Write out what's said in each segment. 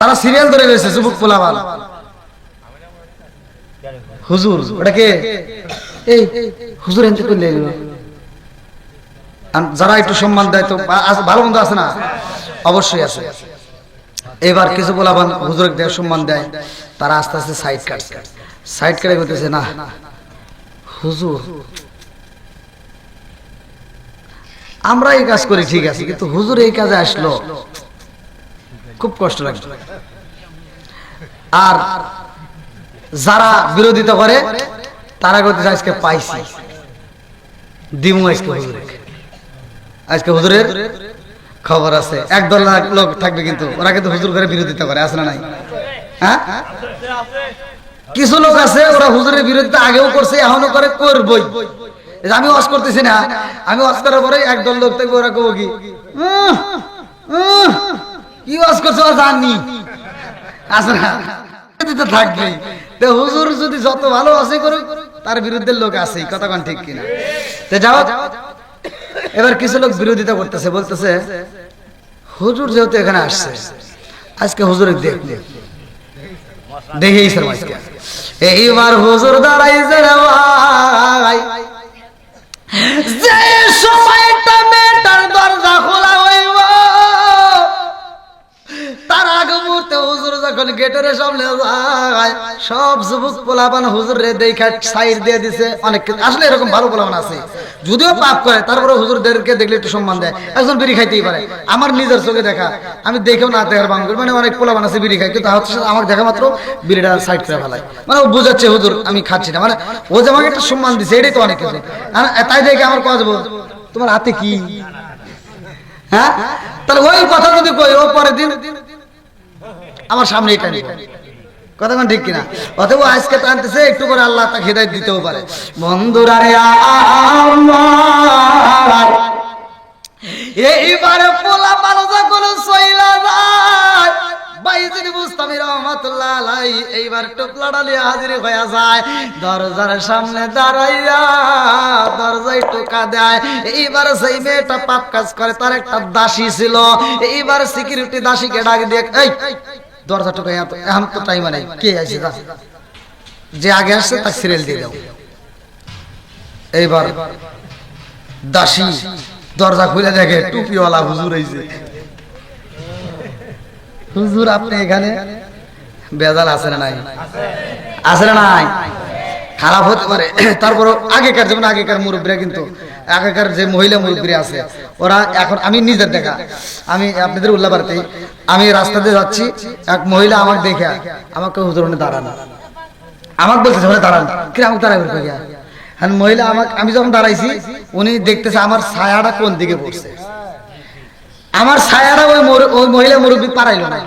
তারা সিরিয়াল ধরে রয়েছে যুবক পোলাপান। হুজুর ওটাকে এই হুজুর এনতে করলে এগুলো যারা একটু সম্মান দেয় তো ভালো মন্দ আছে না, অবশ্যই আছে। এবার কিছু পোলাপান হুজুরকে দেয় সম্মান দেয়, তারা আস্তে আস্তে সাইড কাটে বলতেছে না হুজুর আমরা এই কাজ করি ঠিক আছে, কিন্তু হুজুর এই কাজে আসলো খুব কষ্ট লাগে। আর যারা বিরোধিতা করে তারা বলতেছে আজকে পাইছি দিমু আজকে হুজুরের খবর আছে। একদল লোক থাকবে কিন্তু ওরা কিন্তু হুজুর করে বিরোধিতা করে, আছে না নাই? হ্যাঁ, কিছু লোক আছে ওরা হুজুরের বিরোধিতা আগেও করছে এখনো করে, করবই। আমি ওয়াজ করতেছি না, আমি ওয়াজ করার পরে একদল লোক থাকবে ওরা কব কি কি ওয়াজ করছে জানি, আছে না? থাকবেই। হুজুর যদি যত ভালো আছে করুক তার বিরুদ্ধে লোক আছে, কথা কোন ঠিক কিনা? যাও, এবার কিছু লোক বিরোধিতা করতেছে, বলতেছে হুজুর যেহেতু এখানে আসছে আজকে হুজুর দেখলে দেখে এইবার হুজুর দাঁড়াইছে রে ভাই, যে সময়টা মেয়েটার দরজা খোলা হইব তার আগে মুহূর্তে হুজুর যখন গেটের সামনে যায় সব যুবক পোলাপান হুজুর রে দেখা সাইড দিয়ে দিছে। অনেক আসলে এরকম ভালো পোলাপান আছে, যদিও পাপ করে তারপরে হুজুরদেরকে দেখলে একটু সম্মান দেয়। একজন বিড়ি খাইতেই পারে, আমার নিজের চোখে দেখা, আমি দেখেও না দেখার বাঙ্গুর, মানে অনেক পোলাপান আছে বিড়ি খাই, কিন্তু আমার দেখা মাত্র বিড়িটা সাইড করে ফেলায়, মানে ও বুঝাচ্ছে হুজুর আমি খাচ্ছি না, মানে ও যে আমাকে একটা সম্মান দিচ্ছে এটাই তো অনেক কিছু। তাই দেখে আমার কথা বল তোমার হাতে কি, হ্যাঁ? তাহলে ওই কথা যদি কই ও পরের দিন আমার সামনে এটা নেই, কথা কোন ঠিক কিনা? অতএব আজকে টানতেছে একটু করে আল্লাহ তাকে হিদায়াত দিতেও পারে। বন্ধুরা রে আমার এইবারে পোলা পানো যখন সইলা যায় বাইজিদ বুস্তামি রহমাতুল্লাহ আলাইহি এইবার টুকলাটা নিয়ে হাজির হয়ে যায়, দরজার সামনে দাঁড়াইয়া দরজায় টোকা দেয়। এইবার সেই মেয়েটা পাপ কাজ করে, তার একটা দাসী ছিল, এইবার সিকিউরিটি দাসীকে ডাক দিয়ে এই দরজা টোকা, এখন তো টাইম নাই, কে আছে যে আগে আসছে তার সিরিয়াল দিয়ে দাও। এইবার দাসী দরজা খুলে দেখে টুপিওয়ালা হুজুর আইছে। হুজুর আপনি এখানে? বেজাল আছে না নাই? আছে না নাই? খারাপ হতে পারে, তারপর আগেকার যেমন আগেকার মুরব্বীরা, কিন্তু আগেকার যে মহিলা মুরব্বী আছে ওরা এখন, আমি নিজের দেখা, আমি আপনাদের উল্লাবাড়িতেই আমি রাস্তা দিয়ে যাচ্ছি, এক মহিলা আমাকে দেখে আমাকে হুজুর দাঁড়ানো, আমাকে বলতেছে দাঁড়ান, কি আমাকে দাঁড়াবে গিয়া? হ্যাঁ, মহিলা আমাকে, আমি যখন দাঁড়াইছি উনি দেখতেছে আমার ছায়াটা কোন দিকে পড়ছে, আমার ছায়াটা ওই মহিলা মুরব্বী পারাইল না,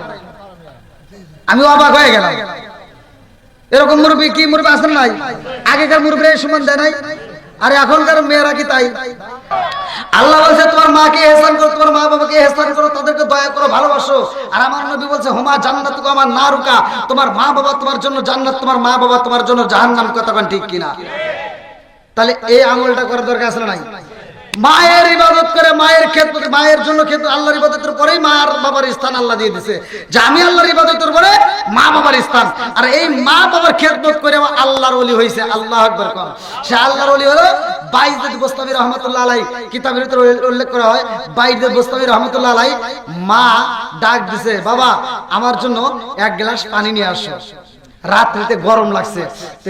আমি অবাক হয়ে গেলাম। এরকম মুরব্বী কি মুরব্বী আসেন নাই? আগেকার মুরব্বী সমান দেয় নাই, আর এখনকার মেয়েরা কি তাই? আল্লাহ বলছে তোমার মাকে ইহসান করো, তোমার মা বাবাকে ইহসান করো, তাদেরকে দয়া করো, ভালোবাসো। আর আমার নবী বলছে হুমা জান্নাতুকা আমার নারুকা, তোমার মা বাবা তোমার জন্য জান্নাত, তোমার মা বাবা তোমার জন্য জাহান্নাম, কথা কোন ঠিক কিনা? তাহলে এই আমলটা করার দরকার আছে না নাই? মায়ের ইবাদত করে, মায়ের খেদমত, মায়ের জন্য খেদমত, আল্লাহর ইবাদতের পরেই মা আর বাবার স্থান আল্লাহ দিয়ে দিয়েছে, যে আমি আল্লাহর ইবাদতের পরে মা বাবার স্থান। আর এই মা বাবার খেদমত করে আল্লাহর ওলি হইছে, আল্লাহু আকবার কোন। সে আল্লাহর ওলি হলো বাইজিদ বুস্তামি রহমাতুল্লাহ আলাইহি, কিতাবের ভিতরে উল্লেখ করা হয় বাইজিদ বুস্তামি রহমাতুল্লাহ আলাইহি মা ডাক দিছে, বাবা আমার জন্য এক গ্লাস পানি নিয়ে আসো। রাত্রিতে গরম লাগছে,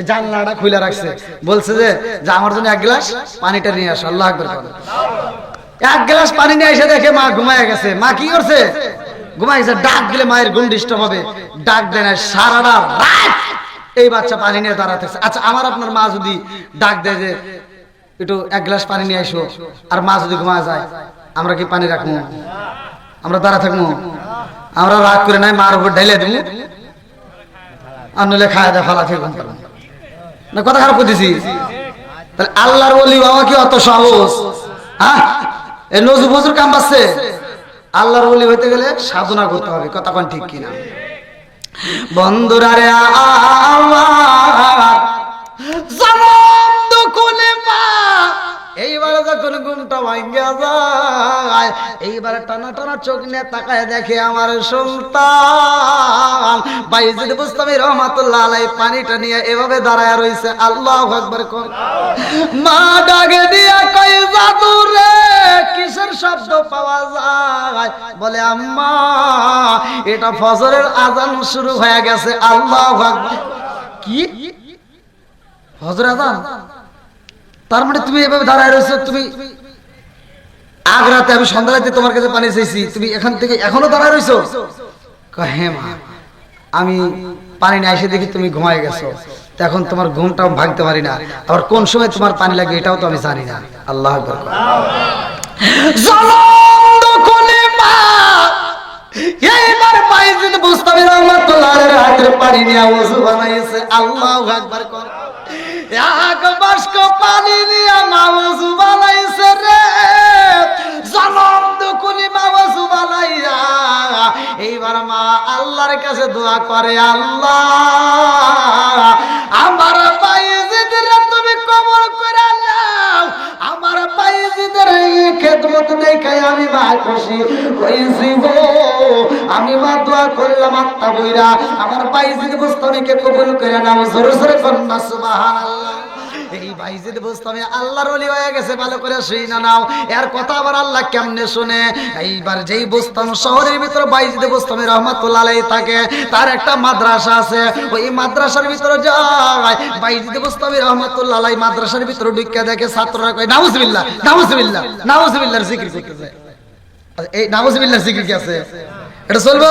জানলাটা খুলে রাখছে, বলছে যে আমার জন্য এক গ্লাস পানিটা নিয়ে আসো। আল্লাহু আকবার। এক গ্লাস পানি নিয়ে এসে দেখে মা ঘুমায় গেছে। মা কি করছে? ঘুমায় গেছে। ডাক দিলে মায়ের ঘুম ডিস্টার্ব হবে, ডাক দেয় না, সারাটা রাত এই বাচ্চা পানি নিয়ে দাঁড়াতে। আচ্ছা আমার আপনার মা যদি ডাক দেয় যে একটু এক গ্লাস পানি নিয়ে আসো, আর মা যদি ঘুমায় যায়, আমরা কি পানি রাখবো? আমরা দাঁড়া থাকবো? আমরা রাগ করে নাই মার উপর ঢেলে দেবো, আর নইলে খায় দেয় ফালা থেকে না, কথা খারাপ করতেছি? তাহলে আল্লাহর ওলি বাবা কি অত সহজ? হ্যাঁ, এই নজরুল ফজর কাম পাচ্ছে? আল্লাহর ওলি হইতে গেলে সাধনা করতে হবে, কথা কোন ঠিক কিনা? বন্ধুরা রে এইবার যখন ঘুমটা ভাঙ্গা যায়, এইবার টানা টানা চোখ নিয়ে তাকায় দেখে আমার সন্তান বাইজিদ বুস্তামি রহমাতুল্লাহ আলাইহি পানিটা নিয়ে এভাবে দাঁড়ায় রইছে। আল্লাহু আকবার কোন। মা ডাকে দিয়া কই জাদু রে কিসের শব্দ পাওয়া যায়? বলে আম্মা এটা ফজরের আযান শুরু হয়ে গেছে। আল্লাহু আকবার। কি ফজর আযান? তার মানে তুমি এভাবে দাঁড়ায় রইছো, তুমি আগ রাতে আমি সন্ধ্যা রাতে তোমার কাছে পানি চাইছি, তুমি এখান থেকে এখনো দাঁড়ায় রইছো? হ্যাঁ মা, আমি পানি না এসে দেখি তুমি ঘুমায় গেছো, এখন তোমার ঘুমটাও ভাঙতে পারি না, আবার কোন সময় তোমার পানি লাগবে এটাও তো আমি জানি না। আল্লাহু আকবার। এইবার বাইজিদ বুস্তামি রহমাতুল্লাহ আলাইহির হাতের পানি নিয়ে ওযু বানাইছে। আল্লাহু আকবার কোন। এক বাস্ক পানি নিয়ে মা ওযু বানাইছে রে, জনম দুকুনি মা ওযু বানাইয়া এইবার মা আল্লাহর কাছে দোয়া করে, আল্লাহ আমার বাইজিদের তুমি কবুল করে নাও, আমার বাইজিদের এই খেদমত দেখে আমি মা খুশি হইছি গো। আমি মা দোয়া করলাম আত্মা বইরা আমার বাইজিদ বুস্তামিকে কবুল করে নাও। জোরে জোরে কন্যা সুবহানাল্লাহ। এই বাইজিদ বুস্তামি আল্লাহর ওলি হয়ে গেছে, ভালো করে শুই না নাও এর কথা আবার আল্লাহ কেমনে শুনে। এইবার যেই বুস্তাম শহরের ভিতরে বাইজিদ বুস্তামি রহমাতুল্লাহ আলাইহি থাকে, তার একটা মাদ্রাসা আছে, ওই মাদ্রাসার ভিতরে যায় বাইজিদ বুস্তামি রহমাতুল্লাহ আলাইহি। মাদ্রাসার ভিতরে ঢুকে দেখে ছাত্ররা কয় নাউজুবিল্লাহ নাউজুবিল্লাহ নাউজুবিল্লাহর জিকির করতেছে। এই নাউজুবিল্লাহর জিকির কি আছে? এটা চলবে?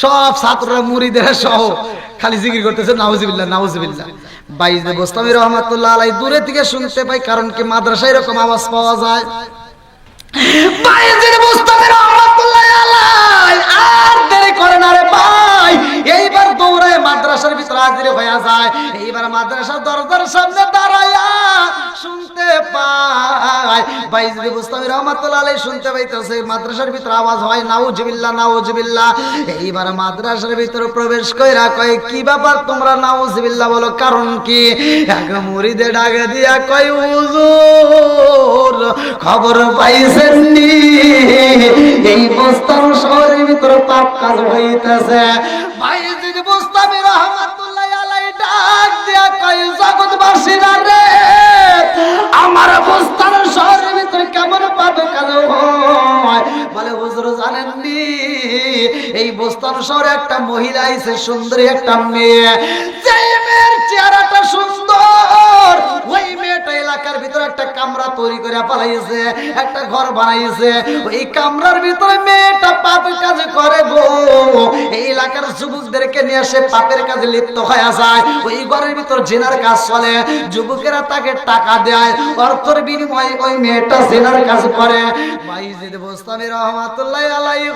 সব ছাত্ররা মুরিদেরা সহ খালি জিকির করতেছে নাউজুবিল্লাহ নাউজুবিল্লাহ। বাইজিদ বুস্তামি রহমাতুল্লাহ আলাইহি দূরে থেকে শুনতে পাই, কারণ কি মাদ্রাসায় এরকম আওয়াজ পাওয়া যায়। বাইজিদ বুস্তামি রহমাতুল্লাহ আলাইহি আর দেরি করে না রে ভাই, এইবার দৌড়ায় মাদ্রাসার ভিতরে হাজির হয়ে যায়। এইবার মাদ্রাসার দরজার সামনে দাঁড়ায়া শুনতে পায় বাইজিদ বুস্তামি রহমাতুল্লাহ আলাইহি শুনতে পাইতেছে মাদ্রাসার ভিতরে আওয়াজ হয় নাউজুবিল্লাহ নাউজুবিল্লাহ। এইবার মাদ্রাসার ভিতরে প্রবেশ কইরা কয় কি ব্যাপার তোমরা নাউজুবিল্লাহ বলো, কারণ কি? এক মুরিদে ডাকে দিয়া কয় হুজুর খবর পাইছেন নি এই বুস্তাম শহরের ভিতরে পাপ কাজ হইতেছে। বাইজিদ বুস্তামি রহমাতুল্লাহ আলাইহি ডাক দিয়া কয় জগৎবাসীরা রে, আমার বুস্তাম শহরের ভিতরে কেমন পাপ কাজ হয়? বলে হুজুর জানেন নি এই বুস্তাম শহরে একটা মহিলা আইছে, সুন্দরী একটা মেয়ে, যে মেয়ের চেহারাটা সুন্দর, ওই মেয়েটা এলাকার ভিতরে একটা কামরা তৈরি করে পালাইছে, একটা ঘর বানাইছে, ওই কামরার ভিতরে মেয়েটা পাপের কাজ করে গো। এই এলাকার যুবকদেরকে নিয়ে সে পাপের কাজে লিপ্ত হয়ে যায়, ওই ঘরের ভিতর জিনার কাজ চলে, যুবকেরা তাকে টাকা দেয়, অর্থের বিনিময়ে ওই মেয়েটা জিনার কাজ করে। বাইজিদ বুস্তামি রহমাতুল্লাহ আলাইহি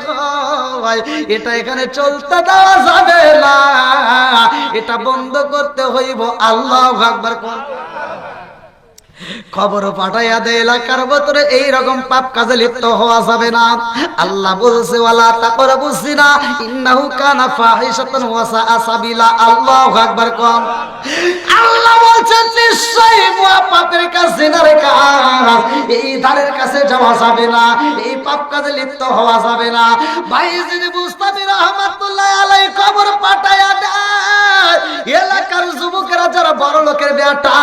ভাই এটা এখানে চলতে দেওয়া যাবে না, এটা বন্ধ করতে হইব। আল্লাহু আকবার। খবর পাঠাইয়া দে এলাকার ভিতরে এইরকম পাপ কাজে লিপ্ত হওয়া যাবে না। আল্লাহ বলছে ওয়ালা তাকরাবুস জিনা ইন্নাহু কানা ফাহিশাতান ওয়া সাআ সাবিলা। আল্লাহু আকবার কোন। আল্লাহ বলছেন নিশ্চয়ই পাপের কাজ, জিনার কাজ, এই ধারের কাছে যাওয়া যাবে না, এই পাপ কাজে লিপ্ত হওয়া যাবে না। বাইজিদ বুস্তামি রহমাতুল্লাহ আলাইহি খবর পাঠাইয়া দেয় এলাকার যুবকেরা যারা বড় লোকের বেটা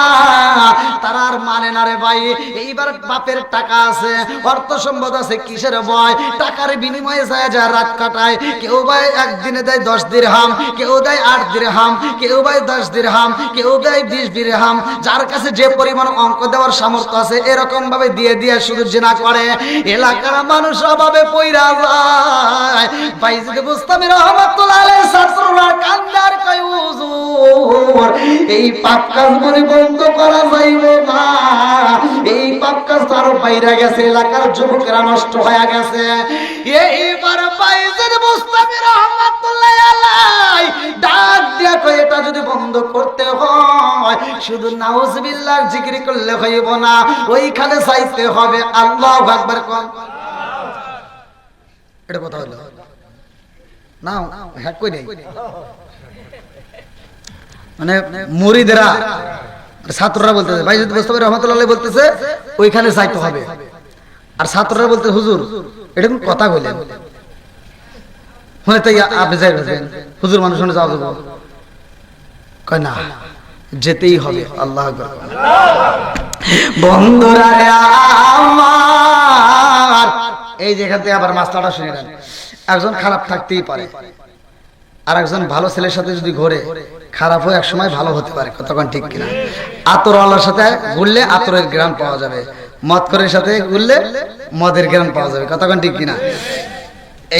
তারা আর মানে না রে ভাই। এইবার বাপের টাকা আছে, অর্থ সম্পদ আছে, কিসের ভয়? টাকার বিনিময়ে যায় যা রাত কাটায়। কেউ ভাই একদিনে দেয় 10 দিরহাম, কেউ দেয় 8 দিরহাম, কেউ ভাই 10 দিরহাম, কেউ দেয় 20 দিরহাম, যার কাছে যে পরিমাণ অঙ্ক দেওয়ার সামর্থ্য আছে এরকম ভাবে দিয়ে দিয়ে শুধু জিনা করে। এলাকার মানুষ অভাবে পইরা যায়। বাইজিদ বুস্তামি রহমাতুল্লাহ আলাইহি ছাত্ররা কান্দার কয় হুজুর এই পাপ কাজ বন্ধ করা যাইবে না, এই পাপ কাজ আরো বাইরে গেছে, এলাকার যুবকেরা নষ্ট হয়ে গেছে। এইবার বাইজিদ বুস্তামি রহমাতুল্লাহ আলাইহি ডাক দিয়া কয় এটা যদি বন্ধ করতে হয় শুধু নাউজুবিল্লাহর জিকির করলে হইব না, ওইখানে চাইতে হবে। আল্লাহু আকবার কোন। এটা কথা হলো না হ্যাঁ কই নাই, মানে মুরিদরা ছাত্ররা বলতেছে বাইজিদ বুস্তামি রহমাতুল্লাহ আলাইহি বলতেছে ওইখানে যাইতে হবে, আর ছাত্ররা বলতে হুজুর এটা কোন কথা কইলেন? মানে তাই আপনি যাই বলবেন হুজুর মানুষ শুনে যাওয়া যাবো, কয় না যেতেই হবে। আল্লাহ আকবার। বন্ধুরা আমার, এই যেখান থেকে আবার মাসলাটা শুনে নেন। একজন খারাপ থাকতেই পারে, আর একজন ভালো ছেলের সাথে যদি ঘোরে, খারাপও এক সময় ভালো হতে পারে, কতক্ষণ ঠিক কিনা? আতর আল্লাহর সাথে ঘুরলে আতরের গ্রাম পাওয়া যাবে, মদখোরের সাথে ঘুরলে মদের গ্রাম পাওয়া যাবে, কতক্ষণ ঠিক কিনা?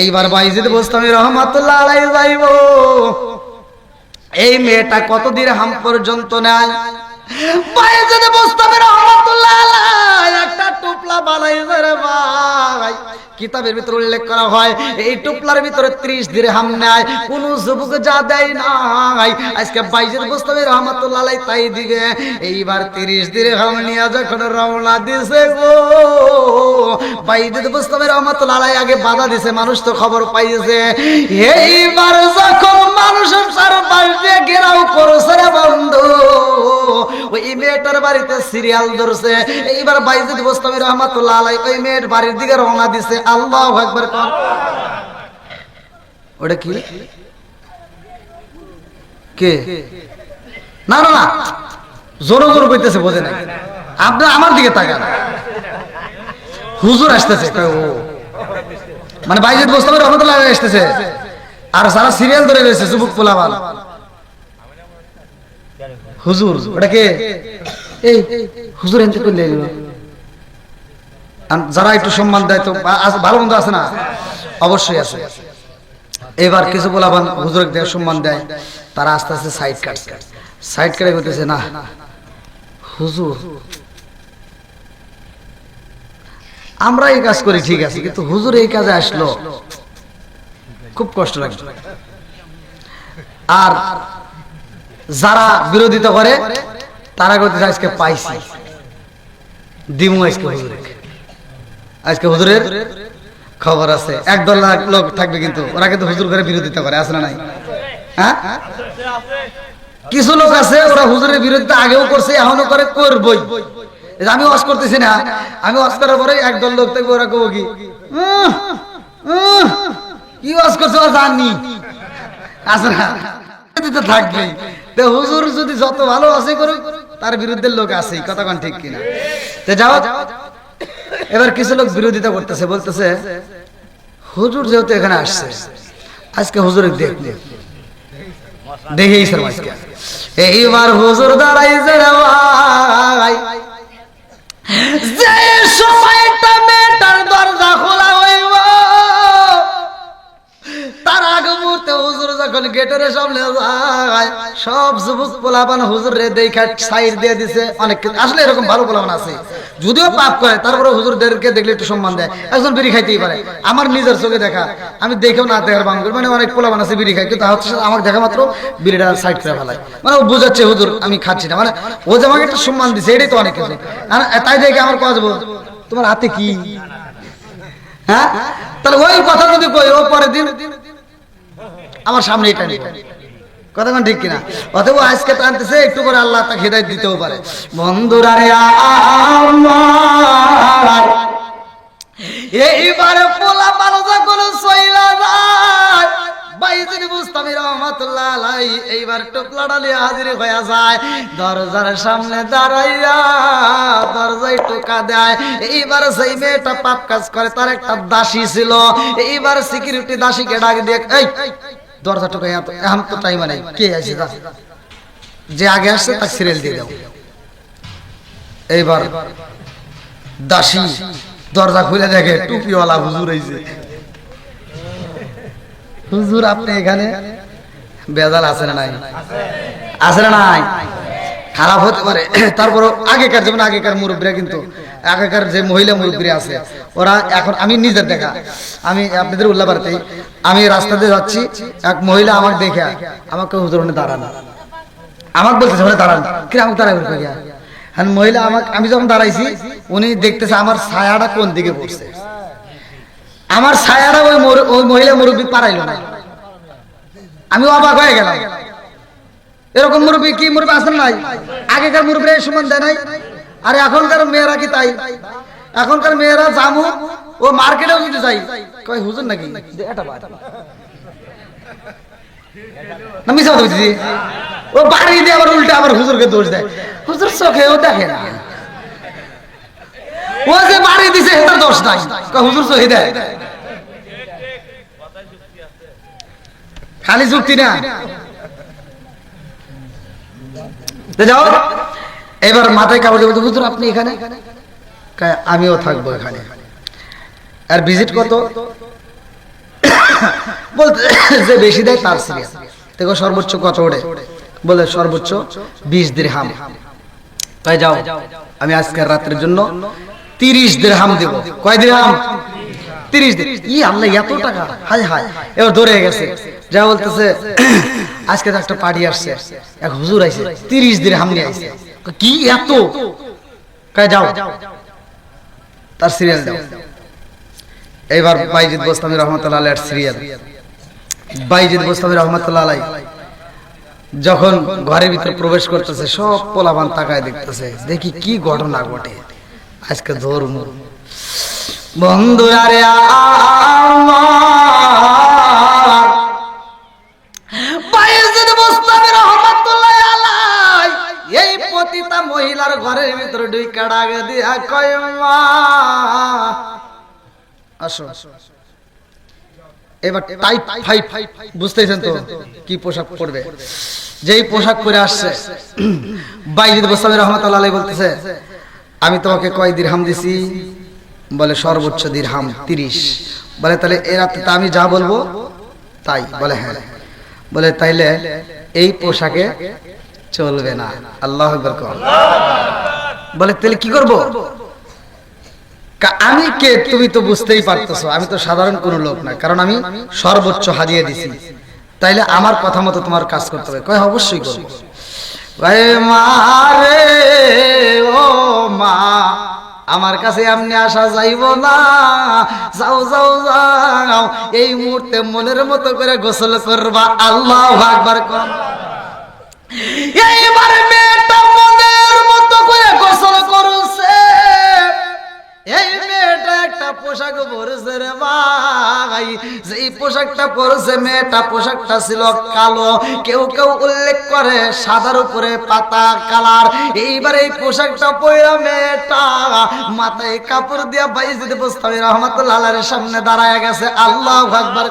এইবার বাইজিদ বোস্তামি রহমাতুল্লাহ আলাইহি যাইব। এই মেয়েটা কত দিরহাম পর্যন্ত নেয়? বাইজিদ বোস্তামি রহমাতুল্লাহ আলাইহি একটা টুপলা বানাইছে রে ভাই। কিতাবের ভিতরে উল্লেখ করা হয় এই টুপলার ভিতরে 30 দিরহাম নেয়, কোন যুবক যা দেয় নাই। আজকে বাইজিদ বোস্তামি রহমাতুল্লাহ আলাইহি তাই দিবে। এইবার 30 দিরহাম নিয়ে যখন রওনা দিছে গো, বাইজিদ বোস্তামি রহমাতুল্লাহ আলাইহি আগে বাধা দিছে, মানুষ তো খবর পাইছে। এইবার যখন মানুষের চারপাশ দিয়ে ঘেরাও করছে রে বন্ধু, ওই মেয়েটার বাড়িতে সিরিয়াল ধরছে। এইবার বাইজিদ বোস্তামি রহমাতুল্লাহ আলাইহি ওই মেয়ের বাড়ির দিকে রওনা দিছে। আল্লাহু আকবার। ওটা কি কে? না না না, জোর জোর কইতেছে, বোঝে না। আপনি আমার দিকে তাকান, হুজুর আসতেছে। ও মানে বাইজিদ বোস্তামি রহমাতুল্লাহ আলাইহি আসতেছে, আর সারা সিরিয়াল ধরে রয়েছে যুবক পোলাপান। হুজুর ওটা কে? এই হুজুর এনতে করলে যারা একটু সম্মান দেয় তো ভালো মন্দ আছে না, অবশ্যই আছে। এবার কিছু পোলাপান হুজুর দেয়, সম্মান দেয়, তারা আস্তে আস্তে সাইড কাটছে। সাইড কেটে বলতেছে না হুজুর আমরা এই কাজ করি ঠিক আছে, কিন্তু হুজুর এই কাজে আসলো খুব কষ্ট লাগে। আর যারা বিরোধিতা করে তারা করতেছে আজকে পাইছি দিমু, আজকে হুজুরে, আজকে হুজুরের খবর আছে। একদল লোক থাকবে কিন্তু ওরা কিন্তু হুজুর করে বিরোধিতা করে, আছে না নাই? হ্যাঁ, কিছু লোক আছে ওরা হুজুরের বিরোধিতা আগেও করছে, এখনো করে, করবই। আমি ওয়াজ করতেছি না, আমি ওয়াজ করার পরে একদল লোক থাকবে, ওরা কব কি কি ওয়াজ করছে ওরা জানি, আছে না? থাকবেই। হুজুর যদি যত ভালো আছে করুক, তার বিরুদ্ধে লোক আছে, কতক্ষণ ঠিক কিনা? যাও, এবার কিছু লোক বিরোধিতা করতেছে, বলতেছে হুজুর যেহেতু এখানে আসছে, আজকে হুজুর দেখলে দেখেই স্যার আজকে। এইবার হুজুর দাঁড়াইছে রে ভাই, যে সময়টা মেয়েটার দরজা খোলা হইব তার আগে মুহূর্তে হুজুর যখন গেটের সামনে যায়, সব যুবক পোলাপান হুজুর রে দেখা সাইড দিয়ে দিছে। অনেক আসলে এরকম ভালো পোলাপান আছে, যদিও পাপ করে তারপরে হুজুরদেরকে দেখলে একটু সম্মান দেয়। একজন বিড়ি খাইতেই পারে, আমার নিজের চোখে দেখা, আমি দেখেও না দেখার বাং করি। মানে অনেক পোলাপান আছে বিড়ি খাই, কিন্তু আমার দেখা মাত্র বিড়িটা সাইড করে ফেলায়, মানে ও বুঝাচ্ছে হুজুর আমি খাচ্ছি না, মানে ও যে আমাকে একটা সম্মান দিচ্ছে, এটাই তো অনেক কিছু। তাই দেখে আমার কাজ বল, তোমার হাতে কি? হ্যাঁ, তাহলে ওই কথা যদি কই, ও পরের দিন আমার সামনে এটা নিবে, কতক্ষণ ঠিক কিনা? অতএব আজকে টানতেছে, একটু করে আল্লাহ তাকে হিদায়াত দিতেও পারে। বন্ধুরা রে আমার, এইবারে পোলা পালো যখন চইলা যায়, বাইজিদ বুস্তামি রহমাতুল্লাহ আলাইহি এইবার টুকলাটা নিয়ে হাজির হয়ে যায়। দরজার সামনে দাঁড়াইয়া দরজায় টোকা দেয়। এইবার সেই মেয়েটা পাপ কাজ করে, তার একটা দাসী ছিল। এইবার সিকিউরিটি দাসীকে ডাক দিয়ে, এই দরজা টোকা, এখন তো টাইম নাই, কে আছে যে আগে আসছে তাকে সিরিয়াল দিয়ে দাও। এইবার দাসী দরজা খুলে দেখে টুপিওয়ালা হুজুর আইছে। হুজুর আপনি এখানে? বেজাল আছে না নাই? আছে না নাই? খারাপ হতে পারে, তারপর আগেকার যেমন আগেকার মুরব্বীরা, কিন্তু আগেকার যে মহিলা মুরব্বীরা আছে ওরা এখন, আমি নিজের দেখা, আমি আপনাদের উল্লাবাড়িতেই আমি রাস্তাতে যাচ্ছি, এক মহিলা আমাকে দেখে আমাকে হুজুর দাঁড়ান, আমাকে বলতেছে দাঁড়ান, কি আমাকে দাঁড়াই গিয়া। হ্যাঁ, মহিলা আমাকে, আমি যখন দাঁড়াইছি উনি দেখতেছে আমার ছায়াটা কোন দিকে পড়ছে, আমার ছায়াটা ওই মহিলা মুরব্বী পারাইল না। আমি অবাক হয়ে গেলাম, এরকম মুরব্বী কি মুরব্বী আসেন নাই? আগেকার মুরব্বীরা সমান দেয় নাই, আর এখনকার মেয়েরা কি তাই? এখনকার মেয়েরা জামু ও মার্কেটেও যদি যাই কয় হুজুর নাকি, না মিছা কথা বলছি? ও বাড়ি দিয়ে আবার উল্টা আবার হুজুরকে দোষ দেয়। হুজুর চোখেও দেখে না, ও যে বাড়ি দিছে তার দোষ নাই, হুজুর চোখে দেয়। খালি যুক্তি না। যাও এবার মাথায় কাপড় দিয়ে বলতে, হুজুর আপনি এখানে? আমিও থাকবো এখানে। আর ভিজিট কত? বলতে যে বেশি দেয় তার সিরিয়াস। দেখো সর্বোচ্চ কত ওঠে? বলে সর্বোচ্চ 20 দিরহাম। তাই যাও, আমি আজকের রাতের জন্য 30 দিরহাম দেব। কয় দিরহাম? 30 দিরহাম। ই আল্লাহ, এত টাকা! হায় হায়, এবার ধরে গেছে। যা বলতেছে, আজকে তো একটা পার্টি আসছে, এক হুজুর আইছে, 30 দিরহাম নিয়ে আইছে। কি এত? কয় যাও, তার সিরিয়াল দাও। এবার বাইজিদ বোস্তামি রহমাতুল্লাহ আলাইহির সিরিয়াল। বাইজিদ বোস্তামি রহমাতুল্লাহ আলাইহি যখন ঘরের ভিতরে প্রবেশ করতেছে, সব পোলাপান তাকায় দেখতেছে, দেখি কি ঘটনা ঘটে। আজকে ধর্ম বন্ধুরা রে আমার, বাইজিদ বোস্তামি রহমাতুল্লাহ আলাইহি এই পতিতা মহিলার ঘরের ভিতরে ঢুকে ডাক দিয়া কয়, মা আসো। এবার টাইট ফাইট, বুঝতেছেন তো কি পোশাক পরবে। যেই পোশাক পরে আসছে, বাইজিদ বোস্তামি রহমাতুল্লাহ আলাইহি বলতেছে, আমি তোমাকে কয় দিরহাম দিছি? বলে সর্বোচ্চ দিরহাম 30। বলে তাহলে এই রাতে আমি যা বলবো তাই? বলে হ্যাঁ। বলে তাইলে এই পোশাকে চলবে না। আল্লাহু আকবার। বলে তাহলে কি করব? আমি কে তুমি তো বুঝতেই পারতেছো, আমি তো সাধারণ কোনো লোক না, কারণ আমি সর্বোচ্চ হারিয়ে দিছি। তাইলে আমার কথা মতো তোমার কাজ করতে হবে। কয় অবশ্যই করব। মা রে ও মা, আমার কাছে এমনি আসা যাইব না, যাও যাও যাও, এই মুহূর্তে মনের মতো করে গোসল করবা। আল্লাহু আকবার। এইবার মেয়েটা মনের মতো করে গোসল করছে। এই মেয়েটা একটা পোশাক পরেছে রে ভাই, যেই পোশাকটা পরেছে মেয়েটা, পোশাকটা ছিল কালো, কেউ কেউ উল্লেখ করে সাদার উপরে পাতা কালার। এইবার এই পোশাকটা পরা মেয়েটা মাথায় কাপড় দিয়া বাইজিদ বোস্তামি রহমাতুল্লাহ আলাইহির সামনে দাঁড়ায় গেছে। আল্লাহু আকবার।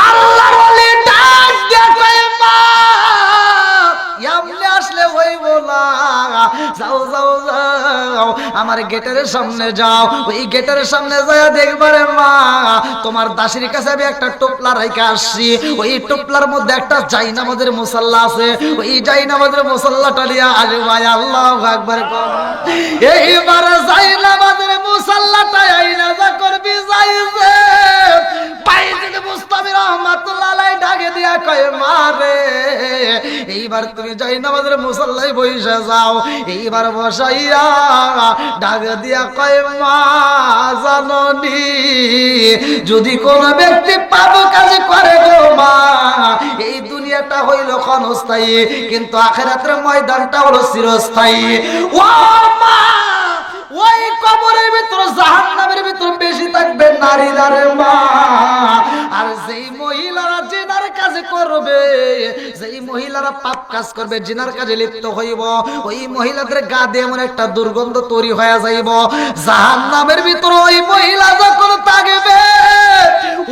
আল্লাহর ওলি ডাক দিয়া কয়, মা এমনি আসলে হইব না, যাও যাও যাও, আমার গেটের সামনে যাও। ওই গেটের সামনে যায় দেখবারে মা, তোমার দাসীর কাছে আমি একটা টোপলা রাইখা আসছি। ওই টোপলার মধ্যে একটা জায়নামাজের মুসাল্লা আছে, ওই জায়নামাজের মুসাল্লাটা নিয়ে আসবা। আল্লাহু আকবার। এইবার জায়নামাজের মুসাল্লাটা আইনা যা করবি যাইছে, বাইজিদ বোস্তামি রহমাতুল্লাহ আলাইহি ডাকে দিয়া কয়, মা রে এইবার তুমি জায়নামাজের মুসাল্লায় বইসা যাও। এইবার বসাইয়া ডাক দিয়া কয়, মা জাননি যদি কোন ব্যক্তি পাপ কাজ করে গো মা, এই দুনিয়াটা হইল ক্ষণস্থায়ী, কিন্তু আখিরাতের ময়দানটা হলো চিরস্থায়ী। ও মা, ওই কবরের ভিতর জাহান্নামের ভিতর বেশি থাকবে নারীরা রে মা। আর যেই মহিলারা জিনার কাজ করবে, যেই মহিলারা পাপ কাজ করবে, জিনার কাজে লিপ্ত হইব, ওই মহিলাদের গা দিয়ে এমন একটা দুর্গন্ধ তৈরি হয়ে যাইব, জাহান্নামের ভিতর ওই মহিলা যখন থাকবে,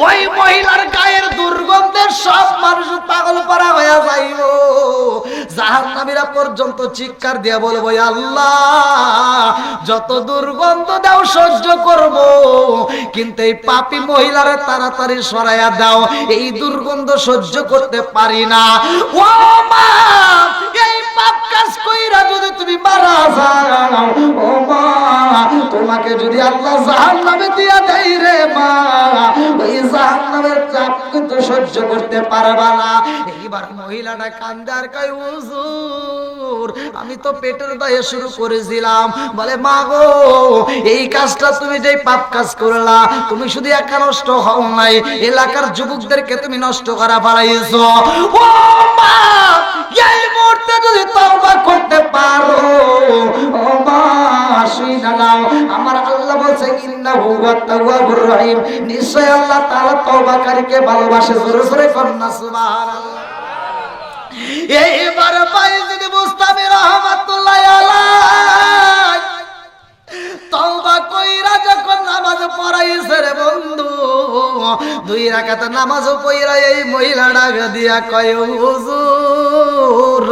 ওই মহিলার গায়ের দুর্গন্ধে সব মানুষ পাগল পারা হয়ে যাইব। জাহান্নামীরা পর্যন্ত চিৎকার দিয়ে বলবো, আল্লাহ যত দুর্গন্ধ দাও সহ্য করব, কিন্তু এই পাপী মহিলারে তাড়াতাড়ি সরাইয়া দাও, এই দুর্গন্ধ সহ্য করতে পারি না। ও মা, এই পাপ কাজ কইরা যদি তুমি মারা যাও, ও মা তোমাকে যদি আল্লাহ জাহান্নামে দিয়া দেয় রে মা, ওই জাহান্নামের চাপ কিন্তু সহ্য করতে পারবা না। এইবার মহিলাটা কান্দে আর কয়, হুজুর আমি তো পেটের দায়ে শুরু করেছিলাম। বলে, মা গো এই কাজটা তুমি যেই পাপ কাজ করলা, তুমি শুধু একা নষ্ট হও নাই, এলাকার যুবকদেরকে তুমি নষ্ট করা পারাইছো। ও মা, এই মুহূর্তে যদি তওবা করতে পারো, ও মা শুইনা নাও, আমার আল্লাহ বলছে ইন্নাহু ওয়াত তাওয়াবুর রহিম, নিশ্চয় আল্লাহ তাআলা তওবাকারীকে ভালোবাসেন। আসে, জোরে জোরে কন্যা সুবহানাল্লাহ। এইবার বাইজিদ বুস্তামি রহমাতুল্লাহ আলাইহি তওবা কইরা যখন নামাজ পড়াইছে রে বন্ধু, 2 রাকাত নামাজ পড়া এই মহিলা ডাক দিয়া কয়, হুজুর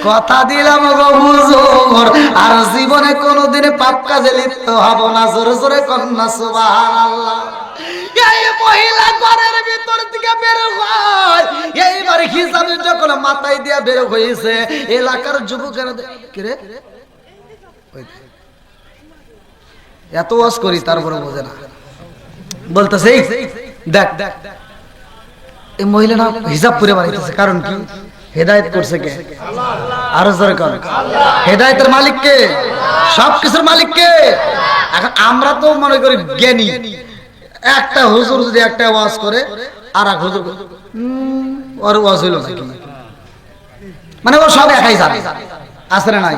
কথা দিলাম গো হুজুর, আর জীবনে কোনোদিন পাপ কাজে লিপ্ত হব না। জোরে জোরে কন্যা সুবহানাল্লাহ। এই মহিলা ঘরের ভিতর থেকে বের হয়, এইবার হিসাবে যখন মাথায় দিয়া বের হয়েছে, এলাকার যুবকেরা কি রে এত ওয়াজ করি তারপরে বোঝে না, বলতেছে দেখ এই মহিলা না হিসাব করে বানাইতেছে, কারণ কি হেদায়েত করছে কে? আরো জোরে কর, হেদায়েতের মালিক কে? সবকিছুর মালিক কে? এখন আমরা তো মনে করি জ্ঞানী, একটা হুজুর যদি একটা ওয়াজ করে আর এক হুজুর ওর ওয়াজ হইল নাকি, মানে ও সব একাই জানে, আছে না নাই?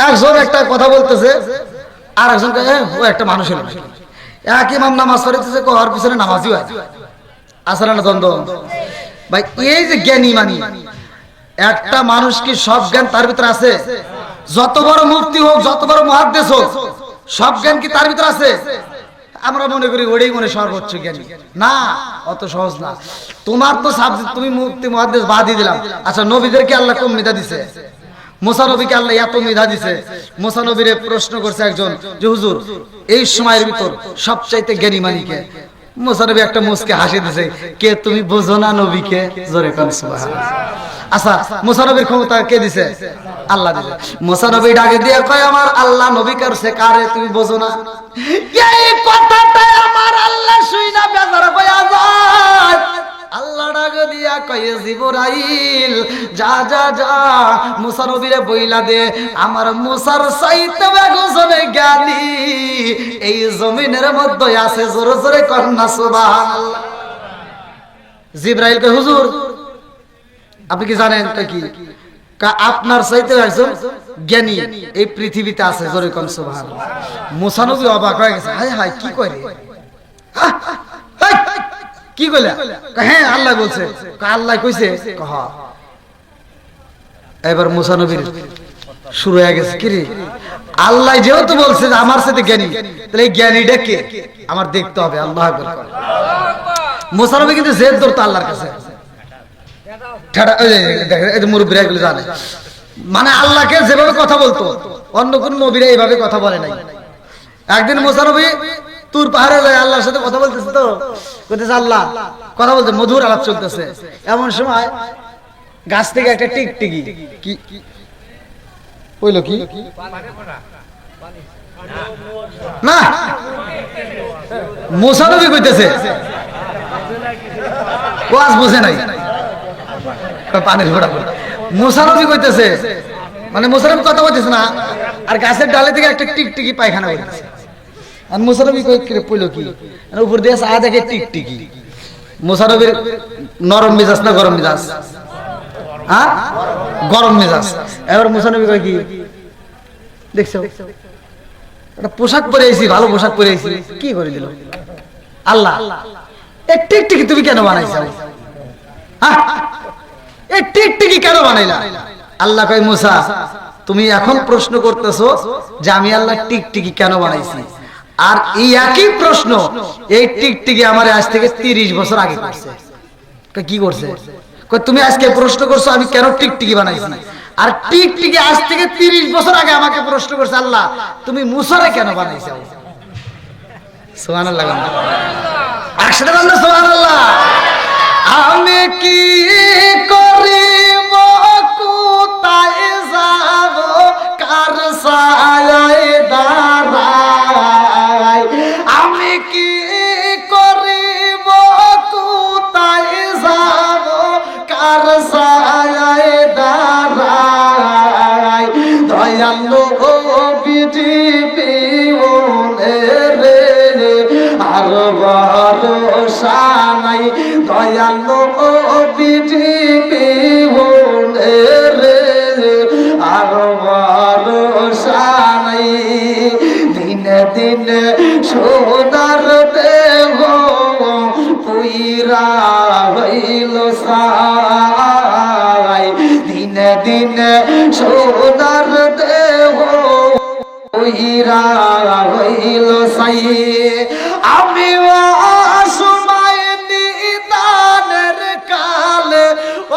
একজন একটা কথা বলতেছে আর একজন ও একটা মানুষ হলো, এক ইমাম নামাজ পড়তেছে ওর পিছনে নামাজই হয়, আছে না দ্বন্দ্ব? ভাই এই যে জ্ঞানী মানি, একটা মানুষ কি সব জ্ঞান তার ভিতরে আছে? যত বড় মুফতি হোক, যত বড় মুহাদ্দিস হোক, সব জ্ঞান কি তার ভিতরে আছে? আমরা মনে করি ওটাই মনে সর্বোচ্চ জ্ঞানী, না, অত সহজ না। তোমার তো সাবজেক্ট, তুমি মুফতি মুহাদ্দিস বাদই দিলাম, আচ্ছা নবীদেরকে আল্লাহ কম মেধা দিছে? মুসা নবীকে আল্লাহ এত মেধা দিছে, মুসা নবীরে প্রশ্ন করছে একজন যে হুজুর এই সময়ের ভিতর সবচাইতে জ্ঞানী মানি কে? মুসা নবী একটা মুসকে হাসি দিছে, কে তুমি বোঝো না নবীকে? জোরে কোন সুবহানাল্লাহ। আচ্ছা মুসা নবীর ক্ষমতা কে দিছে? আল্লাহ দিছে। মুসা নবী ডাকে দিয়ে কয় আমার আল্লাহ নবী কারছে কারে তুমি বোঝো না? এই কথাটা আমার আল্লাহ শুইনা বেজার হইয়া যায়। আল্লাহ ডাকে দিয়া কয় জিবরাইল যা যা যা মুসা নবীরে বইলা দে আমার মুসার চাইতে বেগজনে জ্ঞানী এই জমিনের মধ্যে আছে। জোরে জোরে কন্যা সুবহানাল্লাহ। জিবরাইল কয় হুজুর আপনি কি জানেন কি আপনার চাইতে একজন জ্ঞানী এই পৃথিবীতে আছে? জোরে কোন সুবহানাল্লাহ। মুসা নবী অবাক হয়ে গেছে, হায় হায় কি করে, কি কইলা? হ্যাঁ আল্লাহ বলছে। আল্লাহ কইছে? এবার মুসা নবীর শুরু হয়ে গেছে, কি রে আল্লাহ যেহেতু বলছে যে আমার সাথে জ্ঞানী, তাহলে এই জ্ঞানীটা কে আমার দেখতে হবে। আল্লাহু আকবার। মুসা নবী কিন্তু জেদ ধরতো আল্লাহর কাছে, মুরব্বীরা এগুলো জানে, মানে আল্লাহকে যেভাবে কথা বলতো অন্য কোন নবীরা এইভাবে কথা বলে নাই। একদিন মুসা নবী তুর পাহাড়ে যায় আল্লাহর সাথে কথা বলতেছে, তো বলতেছে আল্লাহ কথা বলতে মধুর আলাপ চলতেছে, এমন সময় গাছ থেকে একটা টিকটিকি কি কইলো, কি না মুসা নবী কইতেছে, ওয়াজ বুঝে নাই, পানির ফোঁটা মুসা নবী কইতেছে, মানে মুসা নবী কথা বলতেছে না, আর গাছের ডালে থেকে একটা টিকটিকি পায়খানা করতেছে। আর মুসা নবী কইলো কি, উপর দিয়ে চা দেখে টিকটিকি। মুসা নবীর নরম মেজাজ না গরম মেজাজ? হ্যাঁ গরম মেজাজ। এবার মুসা নবী কয় কি দেখছো একটা পোশাক পরে আইছি, ভালো পোশাক পরে আইছি, কি করে দিল আল্লাহ? এই টিকটিকি তুমি কেন বানাইছো? এই টিকটিকি কেন বানাইলা? আল্লাহ কয় মুসা তুমি এখন প্রশ্ন করতেছো যে আমি আল্লাহ টিকটিকি কেন বানাইছি, আর এই একই প্রশ্ন এই টিকটিকি আমার আজ থেকে 30 বছর আগে করছে। কি করছে? তুমি আজকে প্রশ্ন করছো আমি কেন টিকটিকি বানাইছি, আর টিকটিকি আজ থেকে 30 বছর আগে আমাকে প্রশ্ন করছে আল্লাহ তুমি মুসারে কেন বানাইছো? সুবহানাল্লাহ। আসলে বন্ধু সুবহানাল্লাহ। আমি কি করিব কোথায় যাব কার ছায়ায় দাঁড়াই, আমি কি করিব কোথায় যাব কার ছায়ায় দাঁড়াই, দয়ালু পৃথিবী রে আর ভরসা নাই, দয়ালু পৃথিবী রে আর ভরসা নাই, দিনে দিনে সোনার দেহ পুইরা সোনার দেহ হইরা হইল সাই আমি অসময় নিদানের কালে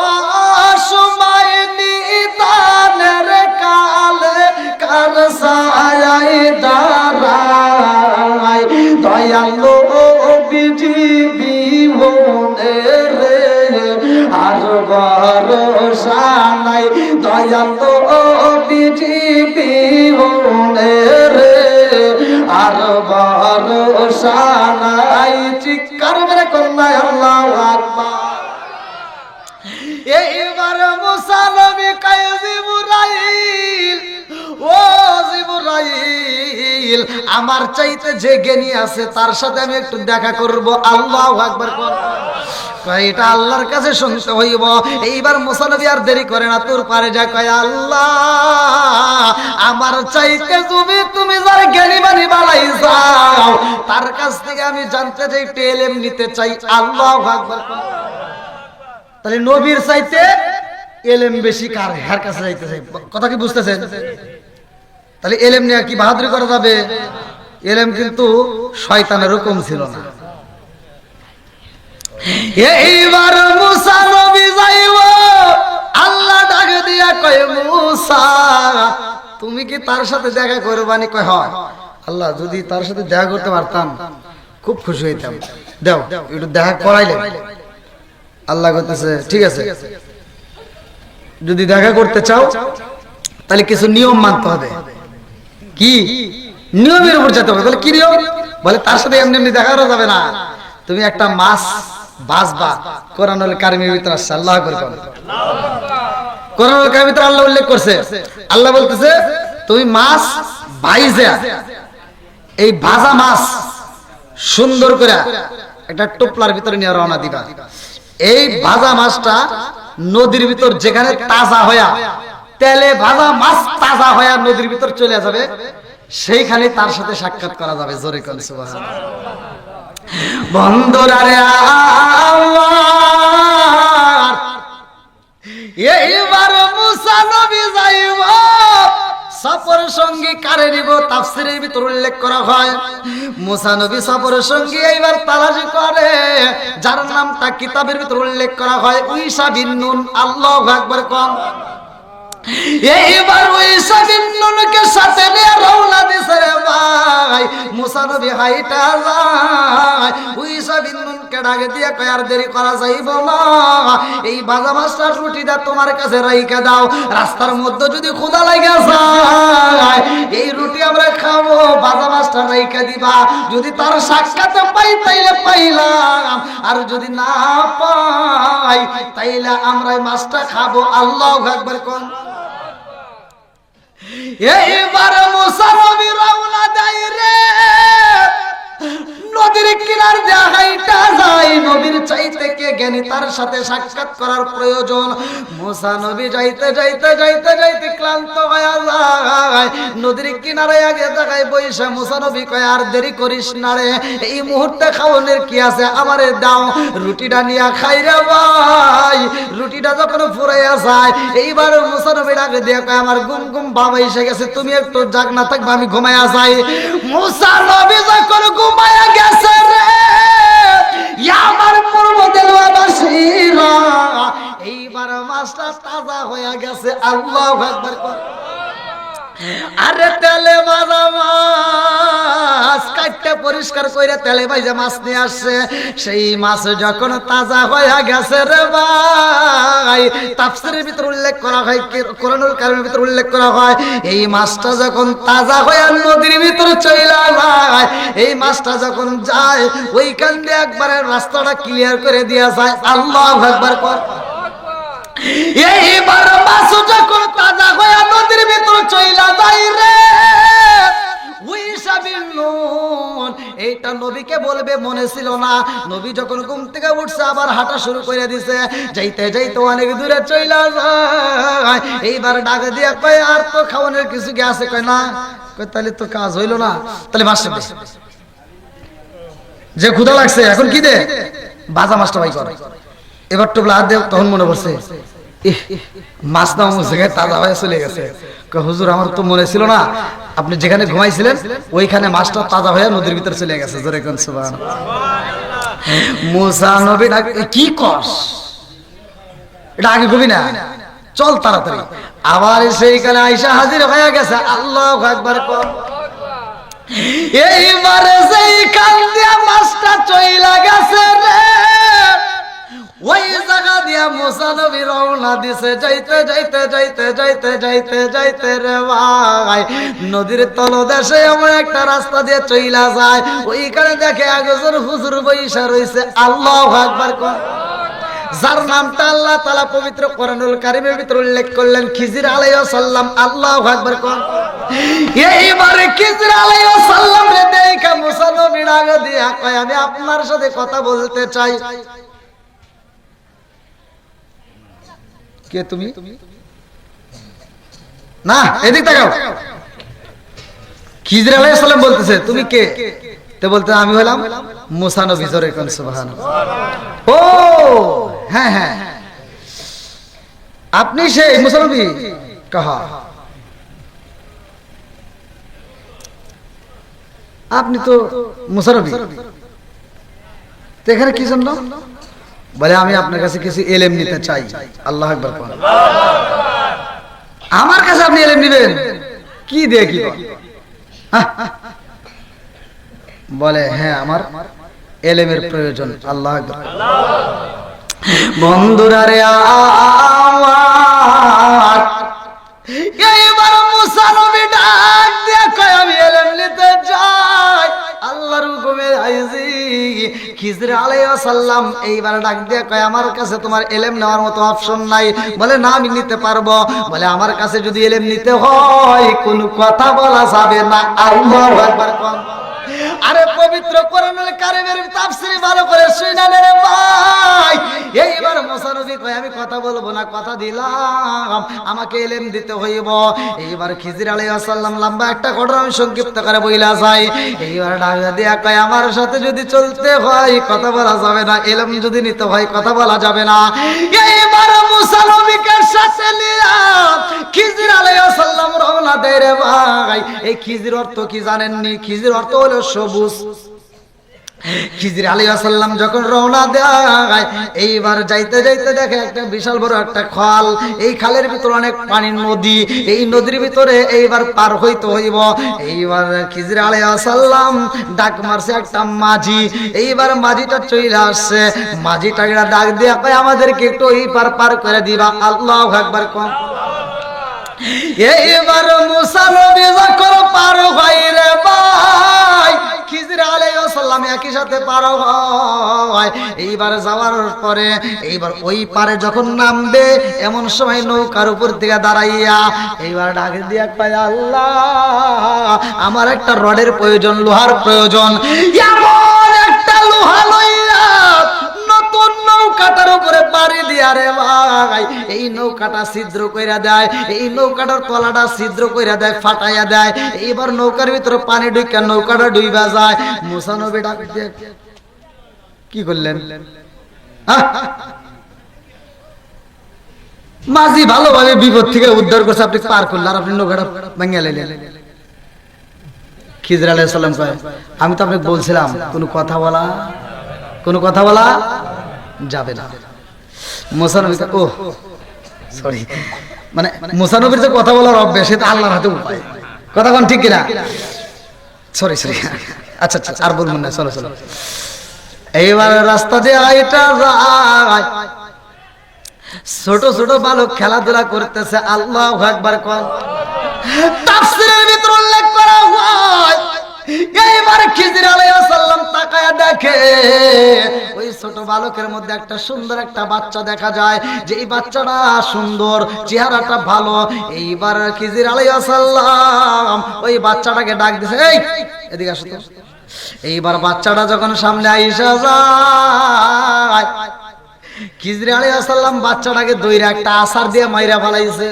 অসময় নিদানের কালে কার সায়ায় দাঁড়াই দয়ালো বিজিবি মনে রে আর ভরসা নাই দয়ালো বিজিবি মনে রে আর ভরসা নাই চিৎকার মেরে কন্যায় আল্লাহু আকবার এইবার মুসা নবী কয় জিবরাইল ও জিবরাইল আমার চাইতে যে জ্ঞানী আছে তার সাথে আমি একটু দেখা করব আল্লাহু আকবার কয় এটা আল্লাহর কাছে শুনতে হইব এইবার মুসা নবী আর দেরি করে না তোর পারে যা কয় আল্লাহ আমার চাইতে তুমি যার জ্ঞানী বানি বালাই যাও তার কাছ থেকে আমি জানতে চাই একটু ইলম নিতে চাই আল্লাহু আকবার তাহলে নবীর চাইতে ইলম বেশি কার কাছে যাইতে চাই কথা কি বুঝতেছেন তাহলে ইলম নিয়ে কি বাহাদুরি করা যাবে ইলম কিন্তু শয়তানের হুকুম ছিল না এইবার মুসা নবী যাইব আল্লাহ ডাক দিয়া কয় মুসা তুমি কি তার সাথে দেখা করবানি কয় হয় আল্লাহ যদি তার সাথে দেখা করতে পারতাম খুব খুশি হইতাম দাও একটু দেখা করাইলে আল্লাহ কইতেছে ঠিক আছে যদি দেখা করতে চাও তাহলে কিছু নিয়ম মানতে হবে কি নিয়মের উপর যেতে হবে বলে কি নিয়ম বলে তার সাথে এমনি এমনি দেখা করা যাবে না তুমি একটা মাছ বাজবা কোরআনুল কারীমের ভিতরে আছে আল্লাহ করে কোরআনুল কারীমের ভিতরে আল্লাহ উল্লেখ করছে আল্লাহ বলতেছে তুমি মাছ ভাইজা এই ভাজা মাছ সুন্দর করে একটা টোপলার ভিতরে নিয়ে রওনা দিবা এই ভাজা মাছটা নদীর ভিতর যেখানে তাজা হয়া তেলে ভাজা মাছ তাজা হয়া নদীর ভিতর চলে যাবে সেইখানে তার সাথে সাক্ষাৎ করা যাবে জোরে কোন সুবহানাল্লাহ বন্ধুরারে আমার এইবার মুসা নবী যাইব সফর সঙ্গী কারে নিব তাফসীরের ভিতর উল্লেখ করা হয় মুসা নবী সফর সঙ্গী এইবার তালাশি করে যার নামটা কিতাবের ভিতর উল্লেখ করা হয় উইসা বিন নুন আল্লাহু আকবার কোন এইবার উইসা বিন নুনকে সাথে নিয়ে রওনা দিছে রে ভাই মুসা নবী হাইটা যায় উইসা বিন নুনকে ডাকে দিয়ে কয় আর দেরি করা যাইব না এই ভাজা মাছটা রুটিটা তোমার কাছে রাইখা দাও রাস্তার মধ্যে যদি ক্ষুধা লাগা যায় এই রুটি আমরা খাবো ভাজা মাছটা রাইখা দিবা যদি তার সাক্ষাৎ পাই তাইলে পাইলাম আর যদি না পাই তাইলে আমরা এই মাছটা খাবো আল্লাহু আকবার কোন এইবার মুসা নবী রওনা দেয় রে নদীর কিনার জায়গাটা যায় নবীর চাইতে কে জ্ঞানী তার সাথে সাক্ষাৎ করার প্রয়োজন মুসা নবী যাইতে যাইতে যাইতে যাইতে ক্লান্ত হয়ে যায় নদীর কিনারে আগে জায়গায় বইসা মুসা নবী কয় আর দেরি করিস না রে এই মুহূর্তে খাওয়ানোর কি আছে আমারে দাও রুটিটা নিয়ে খাই রে ভাই রুটিটা যখন ফুরাইয়া যায় এইবার মুসা নবী ডাকে দিয়ে কয় আমার ঘুম ঘুম বাবা এসে গেছে তুমি একটু জাগ না থাকবে আমি ঘুমাইয়া যাই মুসা নবী যখন ঘুমাইয়া গেছে রে আমার পূর্ব দেলওয়াবাসীরা এইবার মাছটা তাজা হয়ে গেছে আল্লাহু আকবার আরে তেলে ভাজা মাছ কাটতে পরিষ্কার করে তেলে ভাজা মাছ নিয়ে আসছে সেই মাছ যখন তাজা হয়ে গেছে রে ভাই তাফসীরের ভিতর উল্লেখ করা হয় কোরআনুল কারীমের ভিতর উল্লেখ করা হয় এই মাছটা যখন তাজা হয়ে নদীর ভিতরে চলে যায় এই মাছটা যখন যায় ওইখান দিয়ে একবারে রাস্তাটা ক্লিয়ার করে দেয়া যায় আল্লাহু আকবার কর এইবার মাছ যখন তাজা হয়ে নদীর ভিতর চইলা যায় রে উইসা বিন নুন এইটা নবীকে বলবে মনে ছিল না নবী যখন ঘুম থেকে উঠছে আবার হাঁটা শুরু করে দিছে যাইতে যাইতে অনেক দূরে চইলা যায় এইবার ডাক দিয়া কয় আর তো খাওয়ানোর কিছু কি আছে কয় না কয় তাহলে তো কাজ হইল না তাহলে মাছ যে ক্ষুধা লাগছে এখন কি দে ভাজা মাছটা ভাই কর এবার টোপলা হাত দে তখন মনে পড়ছে মাছ না অমুক জায়গায় তাজা হয়ে চলে গেছে। হুজুর আমার তো মনে ছিল না, আপনি যেখানে ঘুমাইছিলেন ওইখানে মাছটা তাজা হয়ে নদীর ভিতর চলে গেছে। জোরে কোন সুবহানাল্লাহ। মুসা নবী কি কস, এটা আগে কবি না, চল তাড়াতাড়ি। আবার সেইখানে আইসা হাজির হয়ে গেছে। আল্লাহু আকবার কর। এইবারে সেই কান দিয়া মাছটা চইলা গেছে রে, ওই জায়গা দিয়া মুসা নবী রওনা দিছে। যাইতে যাইতে যাইতে যাইতে যাইতে যাইতে রে ভাই নদীর তলদেশে এমন একটা রাস্তা দিয়ে চইলা যায়, ওইখানে দেখে একজন হুজুর বইসা রইছে। আল্লাহু আকবার কর। যার নামটা আল্লাহ তাআলা পবিত্র কোরআনুল কারীমের ভিতর উল্লেখ করলেন, খিজির আলাইহিস সালাম। আল্লাহু আকবার কর। এইবারে খিজির আলাইহিস সালাম রে দেখা মুসা নবী ডাক দিয়া কয়, আমি আপনার সাথে কথা বলতে চাই। কে তুমি? না, এদিক তাকাও। খিজির আলাইহিস সালাম বলতেছে, তুমি কে? তে বলতে আমি হলাম মুসা নবী। জোরে কোন সুবহানাল্লাহ। ও হ্যাঁ হ্যাঁ, আপনি সেই মুসা নবী? কাহা আপনি তো মুসা নবী, তো এখানে কি জন্য? বলে আমি আপনার কাছে কিছু ইলম নিতে চাই। আল্লাহু আকবার। আমার কাছে আপনি ইলম নেবেন? কি দিয়ে কি? বলে হ্যাঁ আমার ইলমের প্রয়োজন। আল্লাহু আকবার। বন্ধুরা রে আমার এইবার মুসা নবী ডাক দিয়া কয়, আমি ইলম নিতে চাই, আল্লাহর হুকুমে আইছি। খিজির আলাইহিস সালাম এইবার ডাক দিয়া কয়, আমার কাছে তোমার ইলম নেওয়ার মতো অপশন নাই। বলে না, আমি নিতে পারবো। বলে আমার কাছে যদি ইলম নিতে হয় কোনো কথা বলা যাবে না। আল্লাহু আকবার। আরে পবিত্র কোরআনুল কারীমের তাফসীর ভালো করে শুনে নে রে ভাই। এইবার মুসা নবী কয়, আমি কথা বলবো না, কথা দিলাম, আমাকে ইলম দিতে হইব। এইবার খিজির আলাইহিস সালাম লম্বা একটা ঘটনা আমি সংক্ষিপ্ত করে বইলা যাই। এইবার ডাক দিয়া কয়, আমার সাথে যদি চলতে হয় কথা বলা যাবে না, ইলম যদি নিতে হয় কথা বলা যাবে না। এইবার মুসা নবীকে সাথে নিয়া খিজির আলাইহিস সালাম রওনা দেয় রে ভাই। এই খিজির অর্থ কি জানেননি? খিজির অর্থ হলো সবুজ। খিজির আলাইহিস সালাম যখন রওনা দেয়, এইবার যাইতে যাইতে দেখে একটা বিশাল বড় একটা খাল। এই খালের ভিতরে অনেক পানি, নদী। এই নদীর ভিতরে এইবার পার হইতে হইব। এইবার খিজির আলাইহিস সালাম ডাক মারছে একটা মাঝি। এইবার মাঝিটা চলে আসছে। মাঝিটাকে ডাক দিয়া কয়, আমাদেরকে একটু এই পার পার করে দিবা। আল্লাহু আকবার। কোন এইবার মুসা নবী যখন পার হয় রে ভাই, খিজির আলাইহিস সালাম একই সাথে পার হয়। এইবার যাওয়ার পরে এইবার ওই পারে যখন নামবে এমন সময় নৌকার উপর থেকে দাঁড়াইয়া এইবার ডাক দিয়া কয়, আল্লাহ আমার একটা রডের প্রয়োজন, লোহার প্রয়োজন। এমন একটা লোহা লইয়া নতুন নৌকাটার উপরে পাড়ি দিয়া রে ভাই এই নৌকাটা ছিদ্র কইরা দেয়, এই নৌকাটার তলাটা ছিদ্র কইরা দেয়, ফাটাইয়া দেয়। এবার নৌকার ভিতরে পানি ঢুকে নৌকাটা ডুইবা যায়। মুসা নবী ডাক দিয়ে কি করলেন? মাঝি ভালোভাবে বিপদ থেকে উদ্ধার করছে, আপনি পার করলেন আর আপনি নৌকাটা ভেঙে লাইলেন। খিজির আলাইহিস সালাম কয়, আমি তো আপনাকে বলছিলাম কোনো কথা বলা যাবে না। মুসা নবী ও সরি, মানে মুসা নবীর যে কথা বলার অভ্যাস সেটা আল্লাহর হাতে উপায়। কথা কোন ঠিক কিনা? সরি আচ্ছা আর বলবেন না, চলো। এইবার রাস্তা দিয়ে আইটা যায়, ছোট ছোট বালক খেলাধুলা করতেছে। আল্লাহু আকবার। কোন তাফসীরের ভিতর উল্লেখ করা হয়, এইবার খিজির আলাইহিস সালাম তাকায়া দেখে ওই ছোট বালকের মধ্যে একটা সুন্দর একটা বাচ্চা দেখা যায়, যে এই বাচ্চাটা সুন্দর, চেহারাটা ভালো। এইবার খিজির আলাইহিস সালাম ওই বাচ্চাটাকে ডাক দিছে, এই এদিকে আসো তো। এইবার বাচ্চাটা যখন সামনে আইসা যায়, খিজির আলাইহিস সালাম বাচ্চাটাকে দইরা একটা আছাড় দিয়ে মাইরা ফেলাইছে।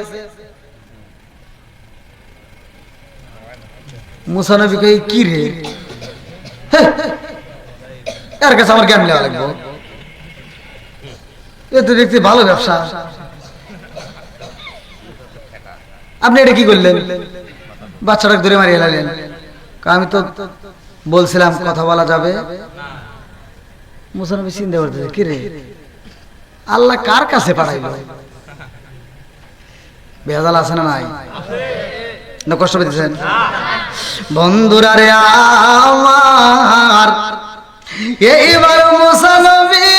মুসা নবী কই, কি রে, এর কাছে আমার জ্ঞান নেওয়া লাগবে, এ তো দেখতে ভালো ব্যবসা। আপনি এটা কি করলেন? বাচ্চাটাকে ধরে মারিয়ে লালেন। আমি তো বলছিলাম কথা বলা যাবে। মুসা নবী চিন্তা করতেছে, কি রে আল্লাহ কার কাছে পাঠাইল? ভেজাল আছে না নাই? না কষ্ট পেতেছেন? বন্ধুরা রে আমার, এইবার মুসা নবী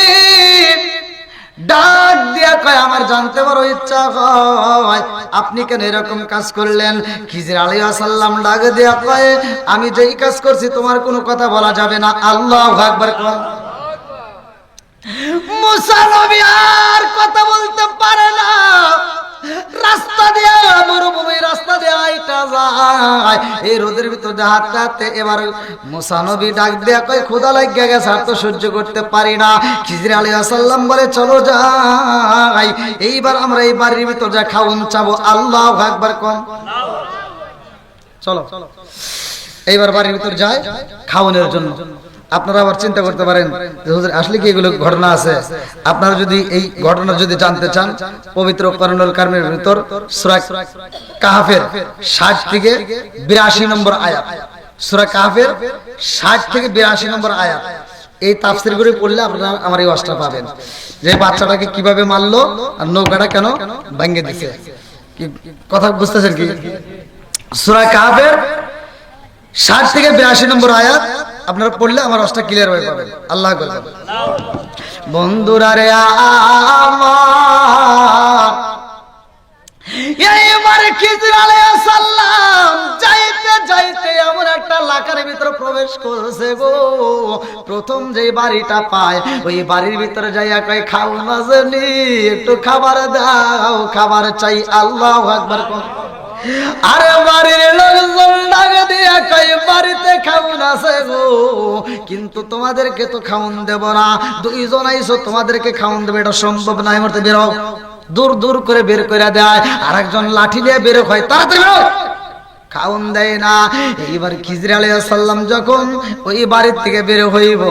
ডাক দিয়া কয়, আমার জানতে বড় ইচ্ছা হয় আপনি কেন এরকম কাজ করলেন? খিজির আলাইহিস সালাম ডাক দিয়া কয়, আমি যেই কাজ করছি তোমার কোনো কথা বলা যাবে না। আল্লাহু আকবার। কোন মুসা নবী আর কথা বলতে পারে না। রাস্তা দিয়ে মরুভূমি রাস্তা দিয়ে আইটা যায়, এই রোদের ভিতর হাঁটতে এবার মুসা নবী ডাক দেয়া কয়, ক্ষুধা লাগিয়া গেছে, আর তো সহ্য করতে পারি না। খিজির আলাইহিস সালাম বলে, চলো যাই, এইবার আমরা এই বাড়ির ভিতর যা খাওন চাবো। আল্লাহু আকবার। কোন চলো এইবার বাড়ির ভিতর যায় খাওয়ানোর জন্য। আপনারা আবার চিন্তা করতে পারেন যে হুজুর আসলে কি এগুলো ঘটনা আছে? আপনারা যদি এই ঘটনা যদি জানতে চান, পবিত্র কোরআনুল কারীমের ভিতর সূরা কাহফের 60 থেকে 82 নম্বর আয়াত, সূরা কাহফের 60 থেকে 82 নম্বর আয়াত, এই তাফসীর করে পড়লে আপনারা আমার এই ওয়াজটা পাবেন যে বাচ্চাটাকে কিভাবে মারলো আর নৌকাটা কেন ভেঙে দিয়েছে। কি কথা বুঝতেছেন কি? সূরা কাহফের 60 থেকে 82 নম্বর আয়াত আপনারা পড়লে আমার ওয়াজটা ক্লিয়ার হয়ে যাবে। আল্লাহ আকবার। বন্ধুরা রে আমার, এইবার খিজির আলাইহিস সালাম যাইতে যাইতে এমন একটা এলাকার ভিতরে প্রবেশ করেছে গো, প্রথম যে বাড়িটা পায় ওই বাড়ির ভিতরে যাইয়া কয়, খাও না জানি, একটু খাবার দাও, খাবার চাই। আল্লাহু আকবার। আরে বাড়ির লোকজন ডাক দিয়া কয়, বাড়িতে খাওন আছে গো, কিন্তু তোমাদেরকে তো খাওন দেব না, দুইজন আইছো তোমাদেরকে খাওন দেবে, এটা সম্ভব না। এমতে বেরো, দূর দূর করে বের করে দেয়, আর একজন লাঠি দিয়ে বের হয়, তাড়াতাড়ি বেরো, খাওন দেয় না। এইবার খিজির আলাইহিস সালাম যখন ওই বাড়ির থেকে বের হইব,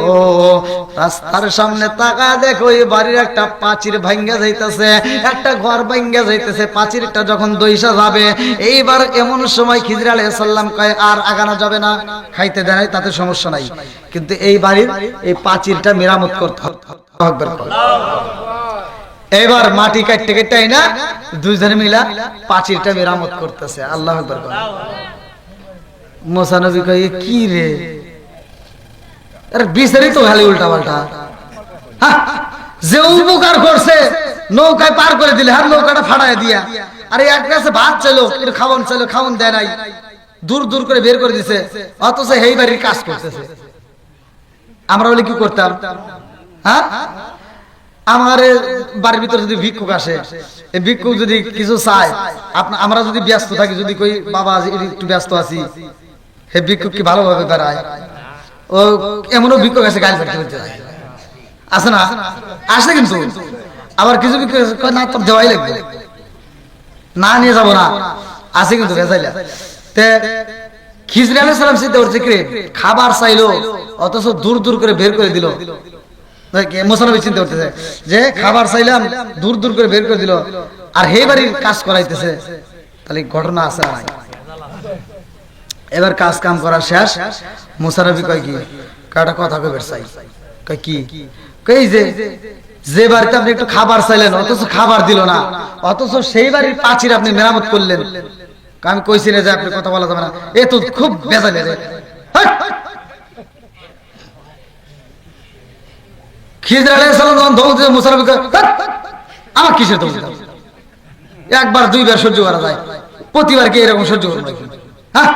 রাস্তার সামনে তাকা দেখো ওই বাড়ির একটা পাঁচির ভাঙ্গা যাইতেছে, একটা ঘর ভাঙ্গা যাইতেছে, পাঁচিরটা যখন দইসা যাবে, এইবার এমন সময় খিজির আলাইহিস সালাম কয়, আর আগানো যাবে না, খাইতে দেয় তাতে সমস্যা নাই, কিন্তু এই বাড়ির এই পাঁচিরটা মেরামত করতে হবে। এবার মাটি কাটতে কাটতে না দুইজনে মিলা পাঁচিরটা মেরামত করতেছে। আল্লাহু আকবার। মুসা নবী কয়, কি রে, আরে বিচারি তো খালি উল্টা পাল্টা, যে উপকার করছে নৌকায় পার করে দিলে, আর নৌকাটা ফাটায় দিয়া, আরে এক কাছে ভাত চাইলো, একটু খাওয়ান চাইলো, খাওয়ান দেয় নাই, দূর দূর করে বের করে দিছে, অথচ এই বাড়ির কাজ করতেছে। আমরা বলে কি করতাম? হ্যাঁ, আমার বাড়ির ভিতরে যদি ভিক্ষুক আসে, এই ভিক্ষুক যদি কিছু চায়, আমরা যদি ব্যস্ত থাকি, যদি কই বাবা একটু ব্যস্ত আছি, হে ভিক্ষুক কি ভালোভাবে বেড়ায়? ও এমনও ভিক্ষুক আছে গাল ফেলতে ফেলতে আসে না, আসে, কিন্তু আবার কিছু ভিক্ষুক না, তোর দেওয়াই লাগবে, না নিয়ে যাবো না, আসে কিন্তু ভেজাইলা। তে খিজির আলাইহিস সালাম চিন্তা করছে, কি খাবার চাইলো অথচ দূর দূর করে বের করে দিল। মুসা নবী চিন্তা করতেছে যে খাবার চাইলাম, দূর দূর করে বের করে দিল, আর হে বাড়ির কাজ করাইতেছে, তাহলে ঘটনা আছে নাই? এবার কাজ কাম করা শেষ, মুসা নবী কয়, কি কাটা কথা কইবার চাই, কয় কি, কই যে বাড়িতে আপনি একটু খাবার চাইলেন অথচ খাবার দিল না, অথচ সেই বাড়ির পাঁচির আপনি মেরামত করলেন, আমি কইছি না যে আপনি কথা বলা যাবে না, এ তো খুব বেজালে রে। খিজির আলাইহিস সালাম যখন ধমক দিয়েছে, মুসা নবী কয়, আমার কিসের ধমক? একবার দুইবার সহ্য করা যায়, প্রতিবার কি এরকম সহ্য করবো নাকি? হ্যাঁ,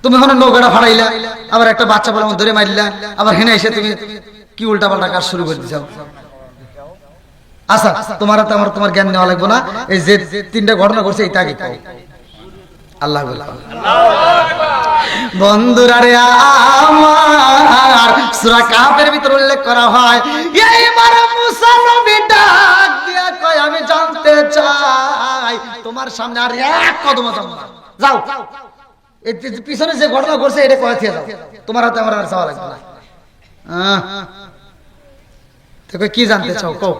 তুমি এখন নৌকাটা ফাড়াইলা, আবার একটা বাচ্চা বলে ধরে মারলা, আবার হেনে এসে তুমি কি উল্টা পাল্টা কাজ শুরু করে দিচ্ছ। আচ্ছা, তোমার জ্ঞান নেওয়া লাগবে না, এই যে তিনটা ঘটনা ঘটছে এইটা আগে কও। আল্লাহ বন্ধুরা রে আমার, সূরা কাহফের ভিতর উল্লেখ করা হয়, এইবার মুসা নবী ডাক দিয়া কয়, আমি জানতে চাই তোমার সামনে আর এক কদম যাও, এই পিছনে যে ঘটনা ঘটছে এটা কয়ে দিয়ে যাও, তোমার হাতে আমার আর যাওয়া লাগবে না। কি জানতে চাও কও,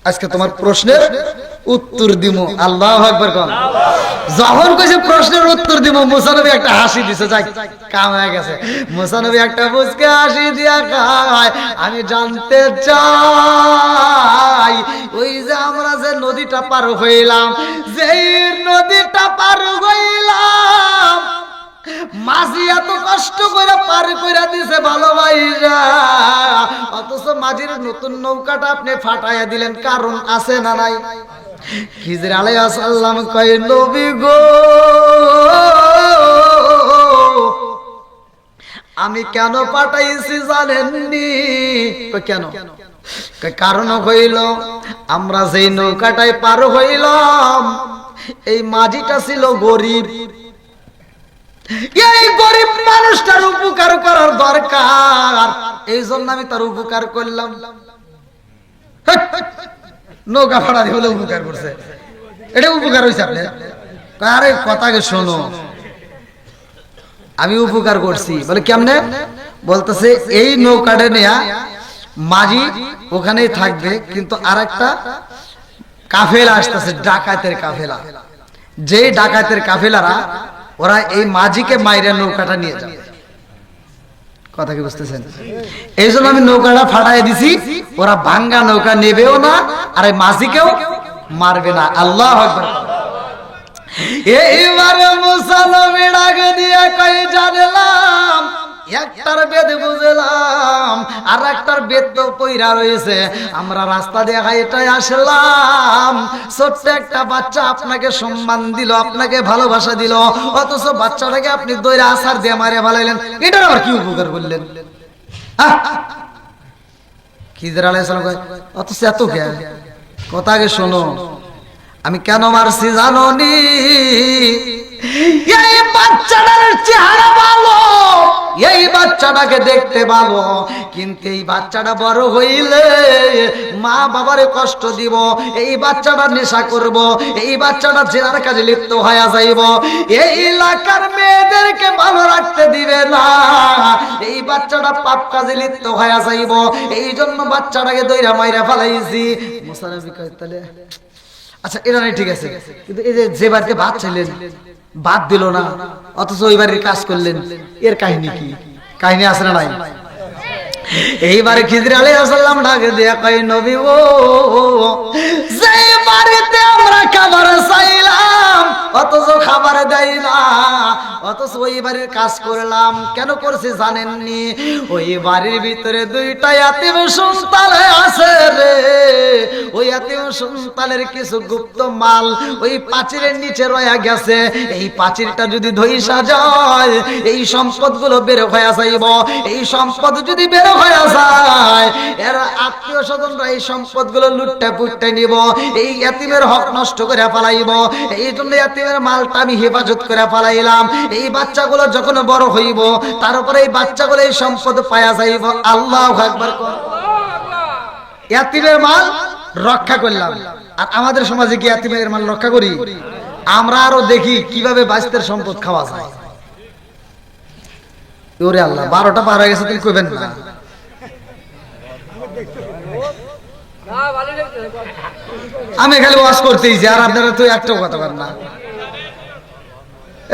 আজকে তোমার প্রশ্নের উত্তর দিমু। আল্লাহু আকবার। যখন কইছে প্রশ্নের উত্তর দিব, মুসা নবী একটা হাসি দিছে, যাই কাম হয়ে গেছে। মুসা নবী একটা মুচকে হাসি দিয়া কয়, আমি জানতে চাই ওই যে আমরা যে নদীটা পার হইলাম, যেই নদীটা পার হইলাম, মাঝি এত কষ্ট করে পার কইরা দিছে ভালোবাসা, অথচ মাঝির নতুন নৌকাটা আপনি ফাটাইয়া দিলেন, কারণ আছে না নাই? খিজির আলাইহিস সালাম কয়, নবী গো, আমি কেন পাঠাইছি জানেননি? কেন? কারণ হইল আমরা যেই নৌকাটায় পার হইলাম, এই মাঝিটা ছিল গরিব। এই গরিব মানুষটার উপকার করার দরকার, এই জন্য আমি তার উপকার করলাম। নৌকা ফাড়া দিয়ে হলে উপকার করছে, এটা উপকার হয়েছে আপনার? আরে কথাকে শোনো, আমি উপকার করছি। বলে কেমনে? বলতেছে এই নৌকাটা নেয়া মাঝি ওখানেই থাকবে, কিন্তু আর একটা কাফেলা আসতেছে, ডাকাতের কাফেলা। যেই ডাকাতের কাফেলারা, ওরা এই মাঝিকে মাইরে নৌকাটা নিয়ে যাবে। কথা কি বুঝতেছেন? এই জন্য আমি নৌকাটা ফাটাই দিছি, ওরা ভাঙ্গা নৌকা নেবেও না, আর এই মাঝিকেও মারবে না। আল্লাহু আকবার। এইবারে মুসা নবী ডাক দিয়ে কই, জানলাম একটার বেদ বুঝলাম, আর একটার বেদ তো পইরা রয়েছে। আমরা রাস্তা দিয়ে হাইটাই আসলাম, ছোট্ট একটা বাচ্চা আপনাকে সম্মান দিল, আপনাকে ভালোবাসা দিল, অথচ বাচ্চাটাকে আপনি দইরা আছাড় দিয়ে মারে ফেলাইলেন, এটার আবার কি উপকার করলেন? খিজির আলাইহিস সালাম কয়, অথচ এত জ্ঞান? কথাকে শোনো, আমি কেন মারছি জানোনি? এই বাচ্চাটার চেহারা ভালো, এই বাচ্চাটাকে দেখতে ভালো, কিন্তু এই বাচ্চাটা বড় হইলে মা বাবারে কষ্ট দিব, এই বাচ্চাটা নেশা করব, এই বাচ্চাটা জেনার কাজে লিপ্ত হয়ে যাইব, এই এলাকার মেয়েদেরকে ভালো রাখতে দিবে না, এই বাচ্চাটা পাপ কাজে লিপ্ত হয়ে যাইব, এই জন্য বাচ্চাটাকে দইরা মাইরা ফেলাইছি। মুসা নবী কয়, তাহলে আচ্ছা এটা নাই, ঠিক আছে, কিন্তু এই যে বাড়িতে ভাত চাইলেন, বাদ দিল না, অথচ ওই বাড়ির কাজ করলেন, এর কাহিনী কি? কাহিনী আছে না নাই? এইবারে খিজির আলাইহিস সালাম ডাকে দিয়ে কয়, নবী ও, যে বাড়িতে আমরা খাবার চাইলাম, অথচ খাবার দেয় না, অথচ ওই বাড়ির কাজ করলাম। কেন করছি জানেননি? ওই বাড়ির ভিতরে দুইটা ইয়াতিম সন্তান আছে রে, ওই ইয়াতিম সন্তানের কিছু গুপ্ত মাল ওই পাঁচিরের নিচে রয়ে গেছে, এই পাঁচিরটা যদি ধইসা যায়, এই সম্পদগুলো বের হয়ে যাইব, এই সম্পদ যদি বের হয়ে যায়, এর আত্মীয় স্বজনরা এই সম্পদগুলো লুটতে পুটতে নিব, এই ইয়াতিমের হক নষ্ট করে ফেলাইব, এই জন্য ইয়াতিমের মালটা আমি হেফাজত করে ফেলাইলাম। এই বাচ্চাগুলো যখন বড় হইব, তার উপরে এই বাচ্চাগুলো এই সম্পদ পাওয়া যাইব। আল্লাহু আকবার। ইয়াতিমের মাল রক্ষা করলাম। আর আমাদের সমাজে কি ইয়াতিমের মাল রক্ষা করি? আমরা আরো দেখি কিভাবে বাচ্চাদের সম্পদ খাওয়া যায়। ওরে আল্লাহ, 12টা পার হয়ে গেছে, তুমি কইবেন না? আমি খালি ওয়াজ করতেইছি, আর আপনারা তো একটাও কথা বলেন না।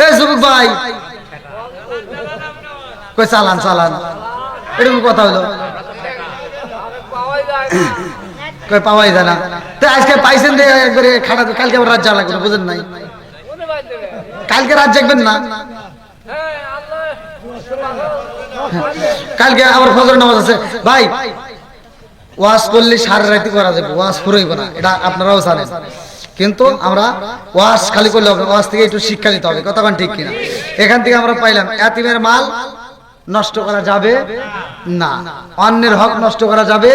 এই যুবক ভাই, কই চালান চালান, এরকম কথা হলো, কই পাওয়াই যায় না। তো আজকে পাইছেন যে একবারে খাটা, কালকে আবার রাত যাওয়া লাগবে, বুঝেন নাই? কালকে রাত জাগবেন না, কালকে আবার ফজর নামাজ আছে। ভাই ওয়াজ করলে সারা রাতে করা যাবে, ওয়াজ ফুরাইব না, এটা আপনারাও জানেন, কিন্তু আমরা ওয়াজ খালি করলে হবে, ওয়াজ থেকে একটু শিক্ষা নিতে হবে। কথা বলেন ঠিক কিনা? এখান থেকে আমরা পাইলাম ইয়াতিমের মাল নষ্ট করা যাবে না, অন্যের হক নষ্ট করা যাবে,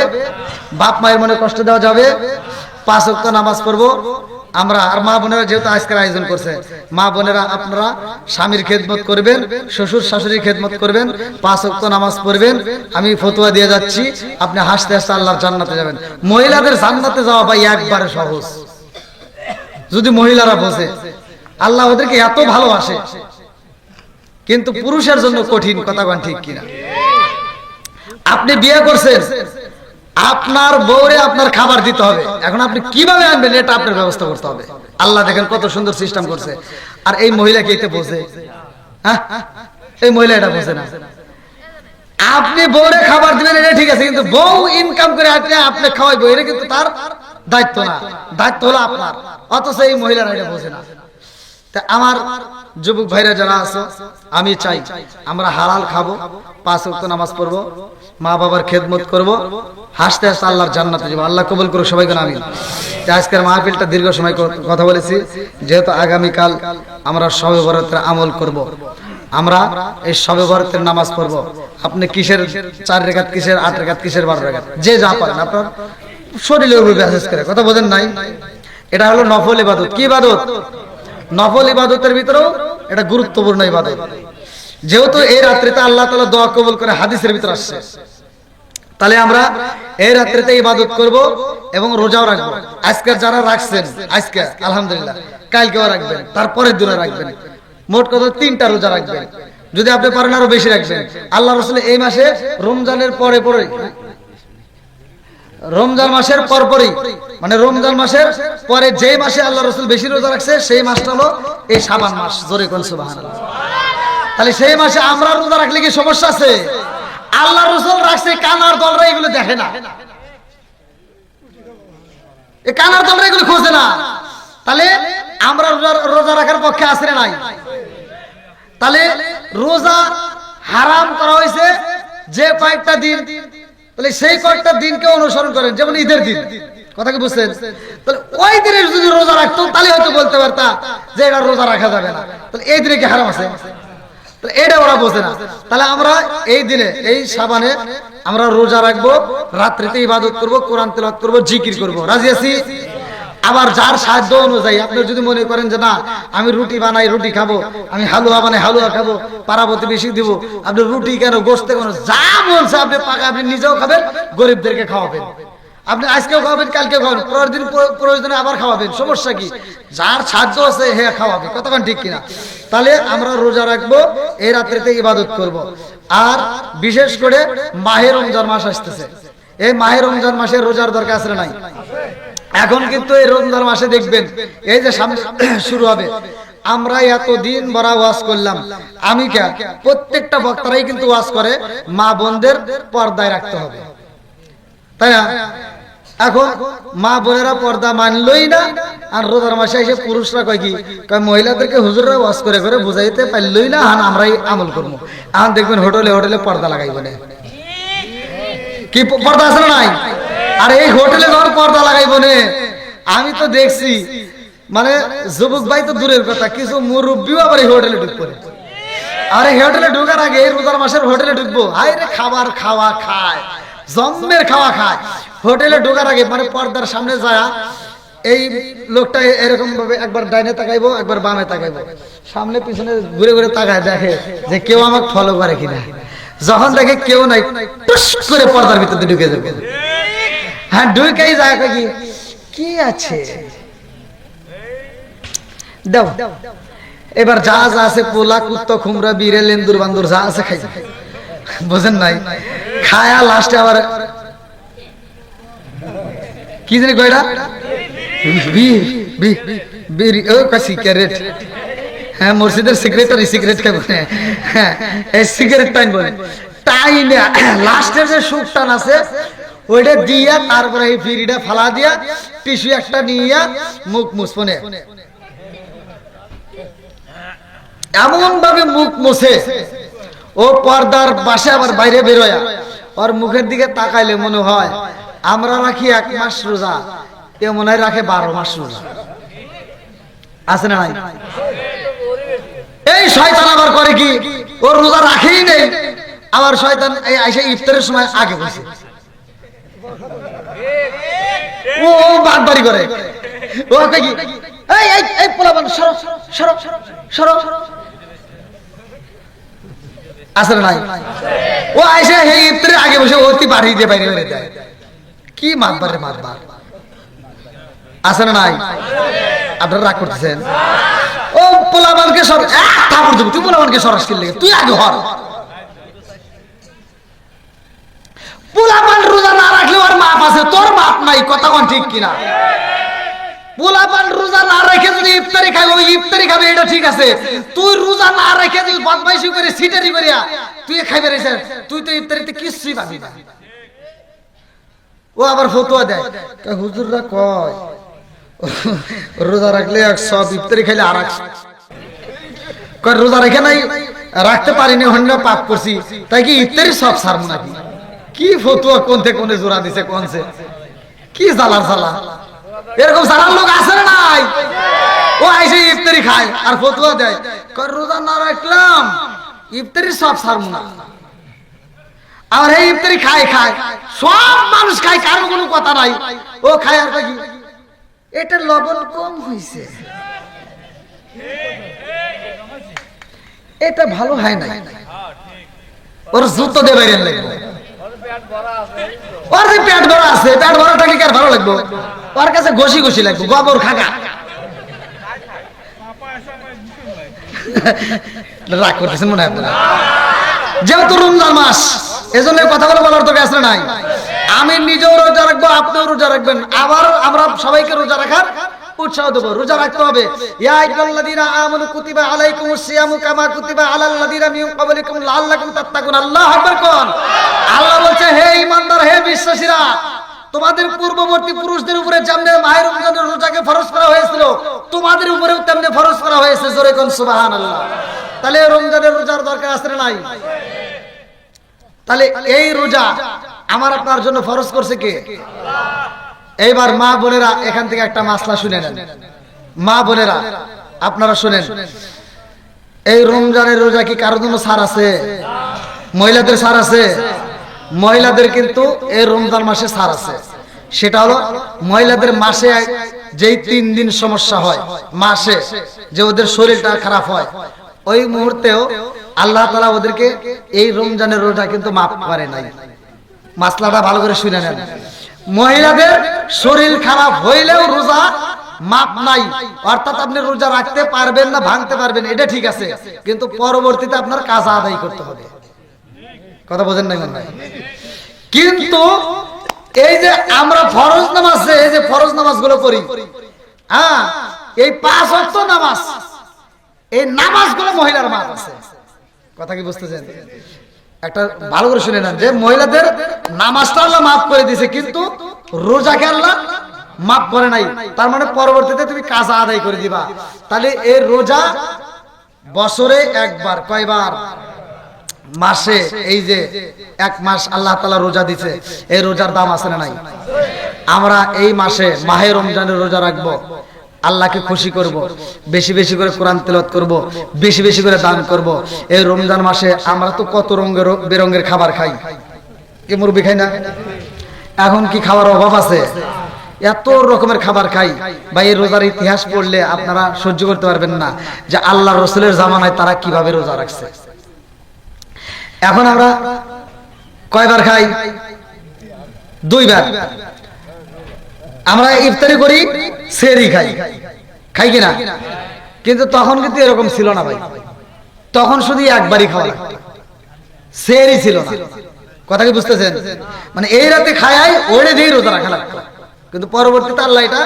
বাপ মায়ের মনে কষ্ট দেওয়া যাবে, 5 ওয়াক্ত নামাজ পড়বো আমরা। আর মা বোনেরা যেহেতু আজকের আয়োজন করছে, মা বোনেরা আপনারা স্বামীর খেদমত করবেন, শ্বশুর শাশুড়ির খেদমত করবেন, 5 ওয়াক্ত নামাজ পড়বেন। আমি ফতোয়া দিয়ে যাচ্ছি, আপনি হাসতে হাসতে আল্লাহর জান্নাতে যাবেন। মহিলাদের জান্নাতে যাওয়া ভাই একবারে সহজ, যদি মহিলারা বোঝে। আল্লাহ ওদেরকে এত ভালোবাসে, কিন্তু পুরুষের জন্য কঠিন। কথা বলেন ঠিক কিনা? আপনি বিয়ে করছেন, আপনার বউরে আপনার খাবার দিতে হবে, এখন আপনি কিভাবে আনবেন এটা আপনার ব্যবস্থা করতে হবে। আল্লাহ দেখেন কত সুন্দর সিস্টেম করছে। আর এই মহিলা কি এতে বোঝে? হ্যাঁ, এই মহিলা এটা বোঝে না। আপনি বউরে খাবার দিবেন এটা ঠিক আছে, কিন্তু বউ ইনকাম করে আপনি খাওয়াইবো এটা কিন্তু তার দায়িত্ব না, দায়িত্ব হলো আপনার। অথচ এই মহিলারা এটা বোঝে না। আমার যুবক ভাইরা যারা আছো, আমি চাই আমরা হালাল খাবো, 5 ওয়াক্ত নামাজ পড়বো, মা বাবার খেদমত করব, হাসতে হাসতে আল্লাহর জান্নাতে যাবো। আল্লাহ কবুল করুক সবাইকে আমিন। আজকের মাহফিলটা দীর্ঘ সময় কথা বলেছি, যেহেতু আগামীকাল আমরা শবে বরাতের আমল করব। আমরা এই শবে বরাতের নামাজ পড়ব। আপনি কিসের 4 রাকাত, কিসের 8 রাকাত, কিসের 12 রাকাত, যে যা পারেন আপনার শরীরের উপর বিশেষ করে কথা বোঝেন নাই। এটা হলো নফল ইবাদত। কি ইবাদত? নফল ইবাদতের ভিতরেও এটা গুরুত্বপূর্ণ ইবাদত। যেহেতু এই রাত্রিতে আল্লাহ তাআলা দোয়া কবুল করে হাদিসের ভিতর আসছে, তাহলে আমরা এই রাত্রিতে ইবাদত করব এবং রোজাও রাখবো। আজকে যারা রাখছেন আজকে আলহামদুলিল্লাহ, কালকেও রাখবেন, তারপরের দিনে রাখবেন। মোট কথা 3টা রোজা রাখবেন, যদি আপনি পারেন আরো বেশি রাখবেন। আল্লাহ রাসূল এই মাসে রমজানের পরে রমজান মাসের পরপরই, মানে রমজান মাসের পরে যে মাসে আল্লাহ রাসূল বেশি রোজা রাখছে সেই মাসটা হলো এই শাবান মাস। জোরে কোন সুবহানাল্লাহ। তাহলে সেই মাসে আমরা রোজা রাখলে কি সমস্যা আছে? আল্লাহ রাসূল রাখছে, কানার দলরা এগুলো দেখে না, এই কানার দলরা এগুলো খোঁজে না। তাহলে আমরা রোজা রাখার পক্ষে আছে না নাই? তাহলে রোজা হারাম করা হয়েছে যে কয়েকটা দিন, তাহলে সেই কয়েকটা দিনকে অনুসরণ করেন, যেমন ঈদের দিন। কথা কি বুঝছেন? তাহলে ওই দিনে যদি রোজা রাখতো তাহলে হয়তো বলতে পারতা যে এটা রোজা রাখা যাবে না, তাহলে এই দিনে কি হারাম আছে? তাহলে এটা ওরা বোঝে না। তাহলে আমরা এই দিনে, এই শাবানে আমরা রোজা রাখবো, রাত্রিতে ইবাদত করব, কোরআন তেলাওয়াত করব, জিকির করব। রাজি আছি? আবার যার সাধ্য অনুযায়ী আপনি যদি মনে করেন যে না আমি রুটি বানাই রুটি খাবো, আমি হালুয়া বানাই হালুয়া খাবো, পারাবতী বেশি দিব, আপনি রুটি কেন, গোশত কেন, যা বলছে আপনি পাকা, আপনি নিজেও খাবেন, গরিবদেরকে খাওয়াবেন। আপনি আজকেও খাওয়াবেন, কালকেও খাওয়াবেন, পরের দিন প্রয়োজনে আবার খাওয়াবেন, সমস্যা কি? যার সাধ্য আছে হে খাওয়াবে। কতক্ষণ ঠিক কিনা? তাহলে আমরা রোজা রাখবো, এই রাত্রিতে ইবাদত করব। আর বিশেষ করে মাহে রমজান মাস আসতেছে, এই মাহে রমজান মাসে রোজার দরকার আছে না নাই? এখন কিন্তু এই রমজান মাসে দেখবেন এই যে সামনে শুরু হবে, আমরা এতদিন বড় ওয়াজ করলাম, আমি কে প্রত্যেকটা বক্তারাই কিন্তু ওয়াজ করে মা বোনদের পর্দায় রাখতে হবে, তাই না? এখন মা বোনেরা পর্দা মানলই না, আর রোজার মাসে এসে পুরুষরা কয় কি, মহিলাদেরকে হুজুররা ওয়াজ করে করে বুঝাইতে পারলই না, আর আমরাই আমল করবো। এখন দেখবেন হোটেলে হোটেলে পর্দা লাগাইব না, কি পর্দা আছে না নাই? আর এই হোটেলে যখন পর্দা লাগাইবো নে, আমি তো দেখছি মানে যুবক ভাই তো দূরের কথা, কিছু মুরব্বীও আবার এই হোটেলে ঢুকবো। আর এই হোটেলে ঢুকার আগে রোজার মাসের হোটেলে ঢুকবো, হাই রে খাবার খাওয়া খায়, জম্মের খাওয়া খায়। হোটেলে ঢোকার আগে মানে পর্দার সামনে যায় এই লোকটা এরকম ভাবে একবার ডাইনে তাকাইবো, একবার বামে তাকাইবো, সামনে পিছনে ঘুরে ঘুরে তাকায়, দেখে যে কেউ আমাকে ফলো করে কিনা। যখন দেখে কেউ নাই, টুস করে পর্দার ভিতরে ঢুকে যাবে। হ্যাঁ, ঢুকেই যায়, কি কি আছে দাও, এবার যা যা আছে পোলা কুত্তা খুমরা বিড়ে লেন্দুর বান্দুর যা আছে খাই, বুঝেন নাই? খায়া লাস্টে আবার কি জানি কয়টা সিগারেট, হ্যাঁ মসজিদের সিগারেটারি সিগারেট খাবো, হ্যাঁ এই সিগারেট টাইম বলে টাইনে লাস্টের যে সুখ টান আছে ওইটা দিয়া তারপরে এই ফিরিটা ফালা দিয়া টিস্যু একটা নিয়ে মুখ মুছপনে এমন ভাবে মুখ মুছে ও পর্দার পাশে আবার বাইরে বেরোয়া, ওর মুখের দিকে তাকাইলে মনে হয় আমরা রাখি 1 মাস রোজা, এ মনে হয় রাখে 12 মাস রোজা। আছে না নাই? এই শয়তান আবার করে কি, ও রোজা রাখেই নেই, আবার শয়তান এই আইসা ইফতারের সময় আগে বসে ও বাড়বাড়ি করে, ও কয় কি এই এই এই পোলাপান সরো সরো সরো সরো। আছে না নাই? ও আইসা এই ইফতারের আগে বসে অতি বাড়ি দিয়ে বাইরে বেরিয়ে যায়, কি মাতবারে মাতবার। আছে না নাই? আপনারা রাগ করতেছেন? ও পোলাপানকে সর, থাপড় দেবো, তুই পোলাপানকে সরাস কিনলে, তুই আগে হর। পোলাপান রোজা না রাখলে ওর মাপ আছে, তোর মাপ নাই। কথা কোন ঠিক কিনা? পোলাপান রোজা না রেখে যদি ইফতারি খাবে, ওই ইফতারি খাবে, এটা ঠিক আছে। তুই রোজা না রেখে যদি বদমাইশি করে সিটারি করিয়া তুই খাইবে রেছে, তুই তো ইফতারিতে কিছুই পাবি না। ও আবার ফতোয়া দেয়, হুজুররা কয় রোজা রাখলে 100, ইফতারি খাইলে আর 100। কয় রোজা রেখে নাই, রাখতে পারিনি, হন্য পাপ করছি, তাই কি ইফতারি সব ছাড়ব নাকি? কি ফতোয়া কোনতে কোনে জোড়া দিছে কোনছে, কি জ্বালার জ্বালা। এরকম সারার লোক আছে না নাই? ও আইসে ইফতারি খায় আর ফতোয়া দেয়, কয় রোজা না রাখলাম ইফতারি সব ছাড়ব না। আর এই ইফতারি খায় সব মানুষ খায়, কারো কোনো কথা নাই, ও খায় আর কি এটা লবণ কম হইছে, এটা ভালো হয় না, ওর জুতো দিয়ে বাইরে লাগবে, ওর যে পেট ভরা আছে, পেট ভরা থাকলে কি আর ভালো লাগবে? ওর কাছে ঘষি ঘষি লাগবে, গোবর খাগা। রাগ করতেছেন মনে হয় আপনারা? যেহেতু রমজান মাস, এজন্য কথাগুলো বলার তো আসলে নাই। আমি নিজেও রোজা রাখবো, আপনিও রোজা রাখবেন, আবার আমরা সবাইকে রোজা রাখার উৎসাহ দেবো। রোজা রাখতে হবে। ইয়া আইয়ুহাল্লাযীনা আমানু কুতিবা আলাইকুমুস সিয়ামু কামা কুতিবা আলাল্লাযীনা মিন ক্বাবলিকুম লাআল্লাকুম তাত্তাকুন। আল্লাহু আকবার কোন। আল্লাহ বলছে, হে ঈমানদার, হে বিশ্বাসীরা, তোমাদের পূর্ববর্তী পুরুষদের উপরে যেমন মাহে রমজানের রোজাকে ফরজ করা হয়েছিল, তোমাদের উপরেও তেমনি ফরজ করা হয়েছে। জোরে কোন সুবহানাল্লাহ। তাহলে রমজানের রোজার দরকার আছে না নাই? তাহলে এই রোজা আমার আপনার জন্য ফরজ করছে কে? এইবার মা বোনেরা এখান থেকে একটা মাসলা শুনে নেন। মা বোনেরা আপনারা শুনেন, এই রমজানের রোজা কি কারোর জন্য ছাড় আছে? মহিলাদের ছাড় আছে? মহিলাদের কিন্তু এই রমজান মাসে ছাড় আছে। সেটা হলো মহিলাদের মাসে যেই 3 দিন সমস্যা হয়, মাসে যে ওদের শরীরটা খারাপ হয়, ওই মুহূর্তেও আল্লাহ তাআলা ওদেরকে এই রমজানের রোজা কিন্তু মাফ করে নাই। মাসলাটা ভালো করে শুনে নেন। মহিলাদের শরীর খারাপ হইলেও রোজা মাপ নাই, অর্থাৎ আপনি রোজা রাখতে পারবেন না, ভাঙতে পারবেন, এটা ঠিক আছে, কিন্তু পরবর্তীতে আপনার কাজা আদায় করতে হবে। কথা বোঝেন নাই মনে হয়? কিন্তু এই যে আমরা ফরজ নামাজে, এই যে ফরজ নামাজগুলো করি, হ্যাঁ, এই 5 ওয়াক্ত নামাজ, এই নামাজগুলো মহিলার মাপ আছে। কথা কি বুঝতেছেন? একটা ভালো করে শুনে নেন, যে মহিলাদের নামাজটা আল্লাহ মাফ করে দিয়েছে, কিন্তু রোজাকে আল্লাহ মাফ করে নাই। তার মানে পরবর্তীতে তুমি কাজা আদায় করে দিবা। তাহলে এই রোজা বছরে একবার, কয়বার? মাসে। এই যে 1 মাস আল্লাহ তাআলা রোজা দিয়েছে, এই রোজার দাম আছে না নাই? আমরা এই মাসে মাহে রমজানের রোজা রাখবো, আল্লাহকে খুশি করব, বেশি বেশি করে কোরআন তেলাওয়াত করব, বেশি বেশি করে দান করব। এই রমজান মাসে আমরা তো কত রঙের বেরঙের খাবার খাই, কি মুরব্বি খাই না? এখন কি খাওয়ার অভাব আছে? এত রকমের খাবার খাই ভাই। এই রোজার ইতিহাস পড়লে আপনারা সহ্য করতে পারবেন না যে আল্লাহ রাসূলের জামানায় তারা কিভাবে রোজা রাখছে। এখন আমরা কয়বার খাই? 2 বার। আমরা ইফতারি করি, সেহরি খাই, খাই কিনা? কিন্তু তখন কিন্তু এরকম ছিল না ভাই, তখন শুধু একবারই খাওয়া লাগতো, সেহরি ছিল না। কথা কি বুঝতেছেন? মানে এই রাতে খায় ওড়ে দিয়ে রোজা রাখা লাগতো, কিন্তু পরবর্তীতে আল্লাহ এটা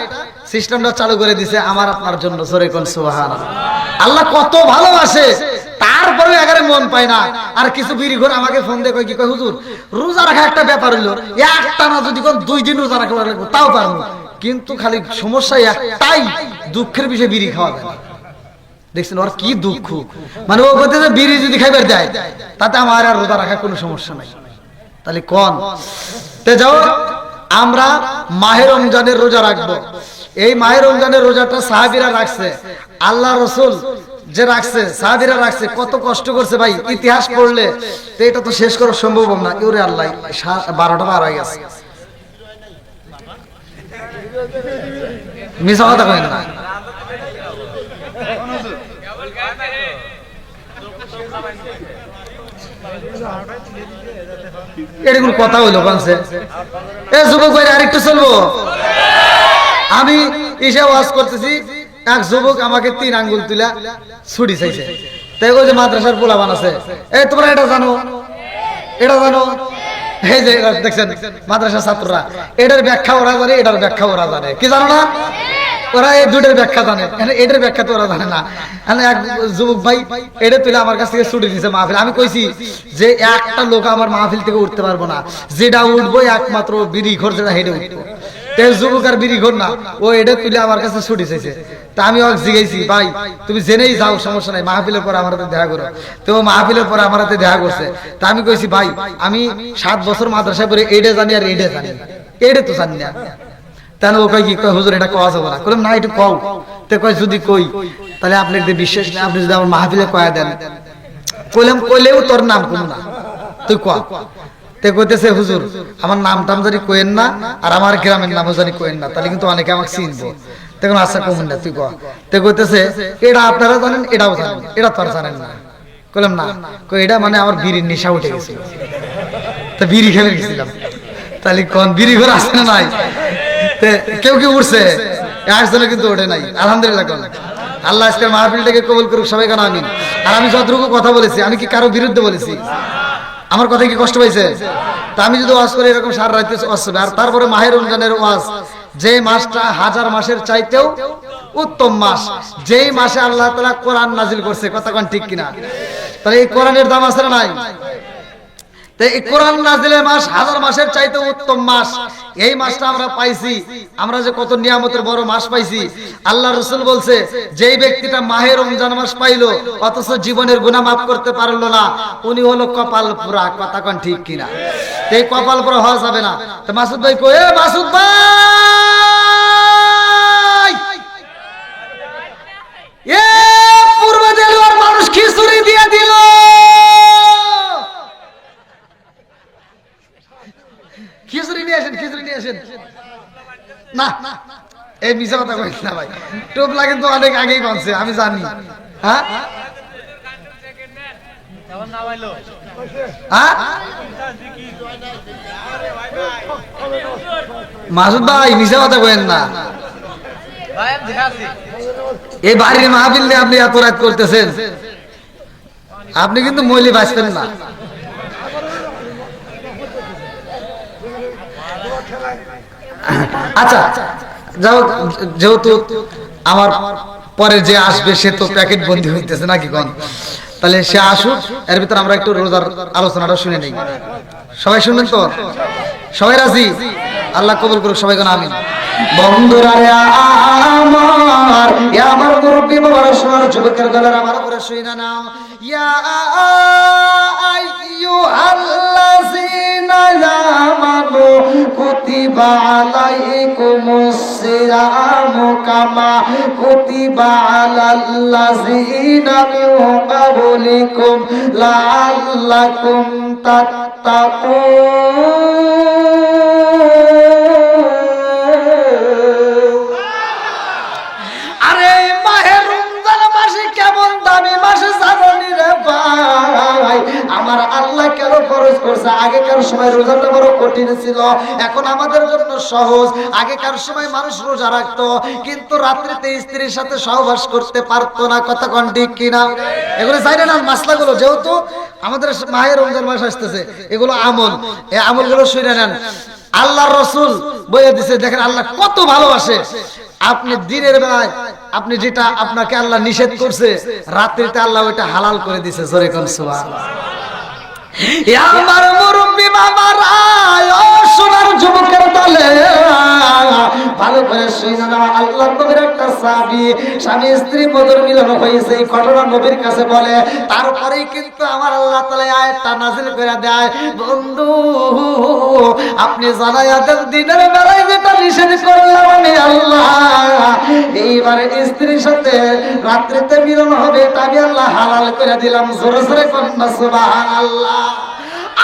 সিস্টেমটা চালু করে দিছে আমার আপনার জন্য। জোরে কোন সুবহানাল্লাহ। আল্লাহ কত ভালোবাসে, তারপরে এগারে মন পায় না। আর কিছু বিড়ি ঘর আমাকে ফোন দিয়ে কয়, কি কয়, হুজুর রোজা রাখা একটা ব্যাপার হইলো, একটা না যদি কোন 2 দিন রোজা রাখা লাগবে তাও পারবো, কিন্তু খালি সমস্যা একটাই, দুঃখের বিষয় বিড়ি খাওয়া যায় না। দেখছেন ওর কি দুঃখ, মানে ও বলতে যে বিড়ি যদি খাইবার দেয় তাতে আমার আর রোজা রাখার কোনো সমস্যা নাই। তাহলে কোন তে যাও, আমরা মাহে রমজানের রোজা রাখবো। এই মাহে রমজানের রোজাটা সাহাবীরা রাখছে, আল্লাহ রাসূল যে রাখছে, সাহাবীরা রাখছে, কত কষ্ট করছে ভাই। ইতিহাস পড়লে তো এটা তো শেষ করা সম্ভব না। ইউরে আল্লাহ 12টা পার হয়ে গেছে, মিছা কথা কয় না। এটা কোন কথা হইলো কানছে? এ যুবক ভাই আরেকটু চলবো। আমি ইশা ওয়াজ করতেছি, এক যুবক আমাকে 3 আঙ্গুল তুলা ছুটি চাইছে। তাই ওই যে মাদ্রাসার পোলাপান আছে, এই তোমরা এটা জানো, এটা জানো, এই যে দেখছেন মাদ্রাসা ছাত্ররা, এটার ব্যাখ্যা ওরা জানে, এটার ব্যাখ্যা ওরা জানে, কি জানো না? ওরা এই দুইটার ব্যাখ্যা জানে, এটার ব্যাখ্যা তো ওরা জানে না। এক যুবক ভাই এটা তুলে আমার কাছ থেকে ছুটি দিয়েছে মাহফিল। আমি কইছি যে একটা লোক আমার মাহফিল থেকে উঠতে পারবো না, যেটা উঠবো একমাত্র বিড়ি ঘর, যেটা হেঁটে উঠবো। যুবক আর বিড়ি ঘর না, ও এটা তুলে আমার কাছে ছুটি চাইছে। তা আমি ওকে জিজ্ঞাসি, ভাই তুমি জেনেই যাও, সমস্যা নাই, মাহফিলের পরে আমার হাতে দেখা করো। তো মাহফিলের পরে আমার হাতে দেখা করছে। তা আমি কইছি, ভাই আমি 7 বছর মাদ্রাসায় পড়ে এইটা জানি আর এইটা জানি, এইটা তো জানি না। তাহলে ও কয় কি, কয় হুজুর এটা কওয়া যাবে না। বললাম না, একটু কও। তো কয় যদি কই তাহলে আপনি যদি বিশ্বাস নেই, আপনি যদি আমার মাহফিলে কয়া দেন। কইলাম কইলেও তোর নাম কম না, তুই কয়া। তে কইতেছে হুজুর আমার নাম টাম জানি কইেন না, আর আমার গ্রামের নামও জানি কইেন না, তাহলে কিন্তু অনেকে আমাকে চিনবো। তখন আচ্ছা কমুন না, তুই কয়া। তে কইতেছে এটা আপনারা জানেন, এটাও জানেন, এটা তো আর জানেন না। কইলাম না, কই এটা মানে আমার বিড়ির নেশা উঠে গেছিল, তা বিড়ি খেলে গেছিলাম। তাহলে কোন বিড়ি ঘর আসে না নাই? কেউ কেউ উঠছে, একজনে কিন্তু ওঠে নাই। আলহামদুলিল্লাহ, কোন আল্লাহ আজকে মাহফিলটাকে কবুল করুক, সবাই কেন আমিন। আর আমি যতটুকু কথা বলেছি, আমি কি কারো বিরুদ্ধে বলেছি? আমার কথা কি কষ্ট পাইছে? তা আমি যদি ওয়াজ করি এরকম সারা রাতে ওয়াজ হবে। আর তারপরে মাহে রমজানের ওয়াজ, যে মাসটা 1000 মাসের চাইতেও উত্তম মাস, যেই মাসে আল্লাহ তাআলা কোরআন নাজিল করছে, কথা কোন ঠিক কিনা? তাহলে এই কোরআনের দাম আছে না নাই? এই কোরআন নাজিলের মাস 1000 মাসের চাইতে উত্তম মাস, এই মাসটা আমরা পাইছি। আমরা যে কত নিয়ামতের বড় মাস পাইছি। আল্লাহ রাসূল বলছে, যেই ব্যক্তিটা মাহে রমজান মাস পাইলো অথচ জীবনের গুনাহ মাফ করতে পারলো না, উনি হলো কপাল পোড়া, কথা কোন ঠিক কিনা? এই কপাল পোড়া হওয়া যাবে না। তো মাসুদ ভাই কই, এ মাসুদ ভাই, এ পূর্ব দেলোয়ার মানুষ খিচুড়ি দিয়ে দিল, খিচুড়ি নিয়ে আসেন, খিচুড়ি নিয়ে আসেন। না এই মিশা কথা কই না ভাই, টোপলা কিন্তু অনেক আগেই বানছে, আমি জানি। হ্যাঁ মাসুদ ভাই মিশা কথা কইেন না। এই বাড়ির মাহফিল নিয়ে আপনি এত রাত করতেছেন, আপনি কিন্তু মইলি বাঁচবেন না। আচ্ছা যাও, যেহেতু আমার পরে যে আসবে সে তো প্যাকেট বন্দি হইতেছে নাকি কোন, তাহলে সে আসুক, এর ভিতর আমরা একটু রোজার আলোচনাটা শুনে নেই। সবাই শুনবেন তো? সবাই রাজি? আল্লাহ কবুল করুক, সবাই কোন আমিন। বন্ধুরা আমার মুরব্বি বাবার সোনার যুবকের দলের আমার উপরে শুইনা নাও, ইয়া আইয়ুহাল্লাযীনা আমানু কুতিবা আলাইকুমুস সিয়ামু কামা কুতিবা আলাল্লাযীনা মিন ক্বাবলিকুম লাআল্লাকুম তাত্তাকুন। আরে মাহে রমজান মাসে কেমন দামি মাসে জানেন রে ভাই, আমার আল্লাহ কেন ফরজ করছে? আগেকার সময় রোজাটা বড় কঠিন ছিল, এখন আমাদের জন্য সহজ। আগেকার সময় মানুষ রোজা রাখতো, কিন্তু রাত্রিতে স্ত্রীর সাথে সহবাস করতে পারতো না, কথা কোন ঠিক কিনা? এগুলো জানেন না মাসলাগুলো, যেহেতু আমাদের মাহে রমজান মাস আসতেছে, এগুলো আমল, এই আমলগুলো শুনে নেন। আল্লাহর রাসূল বলে দিয়েছে, দেখেন আল্লাহ কত ভালোবাসে। আপনি দিনের বেলায় আপনি যেটা আপনাকে আল্লাহ নিষেধ করছে, রাত্রিতে আল্লাহ ওইটা হালাল করে দিয়েছে। জোরে কোন সুবহানাল্লাহ। আমার মুরব্বি বাবারা, ও সোনার যুবকের দলে ভালো করে শুনে নাও। আল্লাহ নবীর একটা সাহাবী, স্বামী স্ত্রী মধুর মিলন হয়েছে, এই ঘটনা নবীর কাছে বলে। তারপরেই কিন্তু আমার আল্লাহ তাআলা আয়াতটা নাযিল করে দেয়, বন্ধু আপনি জানায়া দেন দিনের বেলায় যেটা নিষেধ করলাম আমি আল্লাহ, এইবারে স্ত্রীর সাথে রাত্রিতে মিলন হবে, এটা আমি আল্লাহ হালাল করে দিলাম। জোরে জোরে কন্যা সুবহানাল্লাহ।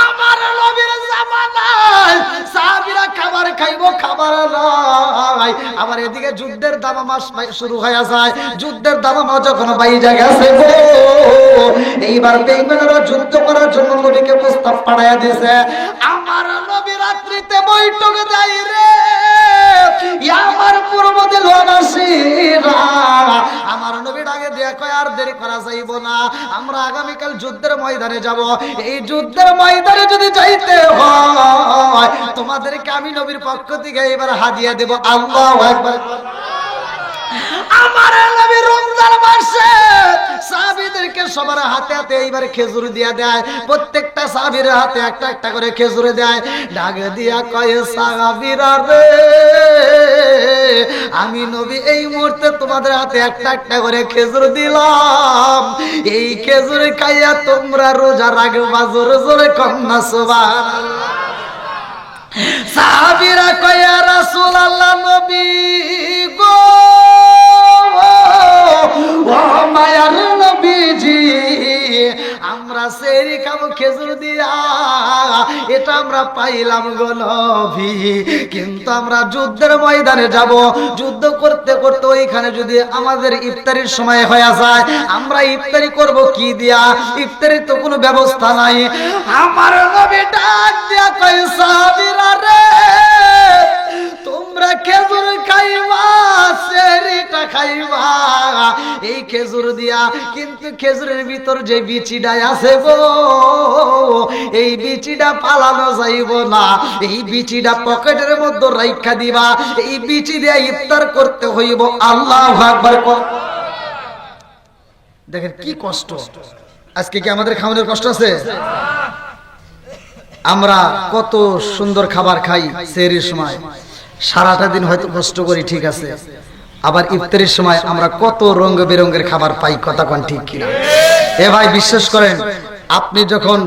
আমার নবীর জামানায় সাহাবীরা খাবার খাইবো, খাবার নাই। আবার এদিকে যুদ্ধের দামামা শুরু হয়ে যায়। যুদ্ধের দামামা যখন বাইজা গেছে গো, এইবার বেঈমানরা যুদ্ধ করার জন্য নবীকে প্রস্তাব পাঠায়া দিয়েছে। আমার নবী রাত্রিতে বৈঠকে যায় রে, আমার পূর্ব দিলওয়ানাসীরা, আমার নবী ডাকে দিয়া কয়, আর দেরি করা যাইব না। আমরা আগামীকাল যুদ্ধের ময়দানে যাব। এই যুদ্ধের ময়দানে যদি যাইতে হয় তোমাদেরকে আমি নবীর পক্ষ থেকে এবার হাদিয়া দেব। আল্লাহু আকবার। আমার নবী রমজান মাসে সাহাবীদেরকে সবার হাতে হাতে এইবার খেজুর দিয়া দেয়। প্রত্যেকটা সাহাবীর হাতে একটা একটা করে খেজুর দেয়। ডাক দিয়া কয়, সাহাবীরা রে, আমি নবী এই মুহূর্তে তোমাদের হাতে একটা একটা করে খেজুর দিলাম। এই খেজুর খাইয়া তোমরা রোজা রাখবা। জোরে জোরে কন্যা সুবহানাল্লাহ। সাহাবীরা কয়, ইয়া রাসূলুল্লাহ, নবী গো, ও মায়ার নবীজি, আমরা সেহরি খাবো খেজুর দিয়া, এটা আমরা পাইলাম গো নবী, কিন্তু আমরা যুদ্ধের ময়দানে যাব। যুদ্ধ করতে করতে ওইখানে যদি আমাদের ইফতারির সময় হয়ে যায়, আমরা ইফতারি করব কি দিয়া? ইফতারির তো কোনো ব্যবস্থা নাই। আমার নবী ডাক দিয়া কয়, সাহাবীরা রে, তোমরা খেজুর খাইবা, সেহরিটা খাইবা এই খেজুর দিয়া, কিন্তু খেজুরের ভিতর যে বিচিটা আছে গো, এই বিচিটা পালানো যাইব না। এই বিচিটা পকেটের মধ্যে রাইখা দিবা। এই বিচি দিয়া ইফতার করতে হইব। আল্লাহু আকবার। দেখেন কি কষ্ট। আজকে কি আমাদের খাওয়ানোর কষ্ট আছে? আমরা কত সুন্দর খাবার খাই সেহরির সময়, সারাটা দিন হয়তো কষ্ট করি, ঠিক আছে, আবার ইফতারের সময় আমরা কত রঙ বেরঙের খাবার পাই। কথা কোন ঠিক কিনা? এ ভাই বিশ্বাস করেন, আপনি যখন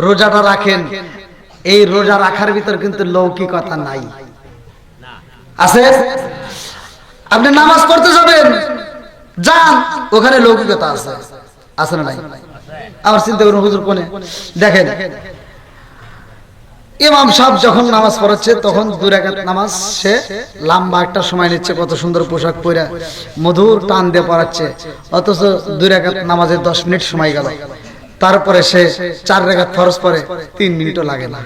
রোজাটা রাখেন, এই রোজা রাখার ভিতর কিন্তু লৌকিকতা নাই। আছে? আপনি নামাজ পড়তে যাবেন, যান, ওখানে লৌকিকতা আছে, আছে না নাই? আমার চিন্তা করুন, হুজুর কোনে দেখেন, ইমাম সাহেব যখন নামাজ পড়াচ্ছে তখন 2 রাকাত নামাজ, সে লম্বা একটা সময় নিচ্ছে, কত সুন্দর পোশাক পরে মধুর টান দিয়ে পড়াচ্ছে, অথচ 2 রাকাত নামাজে 10 মিনিট সময় গেল। তারপরে সে 4 রাকাত ফরজ পড়ে, 3 মিনিটও লাগে না।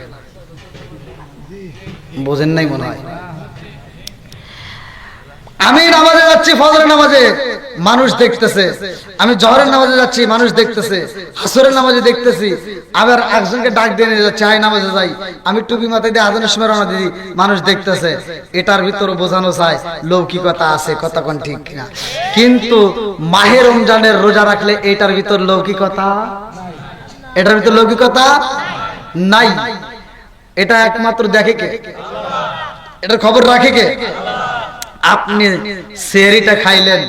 বোঝেন নাই মনে হয়? আমি নামাজে যাচ্ছি, ফজরের নামাজে মানুষ দেখতেছে, আমি জোহরের নামাজে যাচ্ছি, মানুষ দেখতেছে, আসরের নামাজে দেখতেছি, আবার একজনকে ডাক দিয়ে নিয়ে যাচ্ছে, আয় নামাজে যাই, আমি টুপি মাথায় দিয়ে আজানের সময় রওনা দিই, মানুষ দেখতেছে। এটার ভিতরে বোঝানো যায় লৌকিকতা আছে। কথা কোন ঠিক কিনা? কিন্তু মাহে রমজানের রোজা রাখলে এটার ভিতর লৌকিকতা, এটার ভিতর লৌকিকতা নাই। এটা একমাত্র দেখে কে? এটার খবর রাখে কে? আপনি সেহরিটা খাইলেন,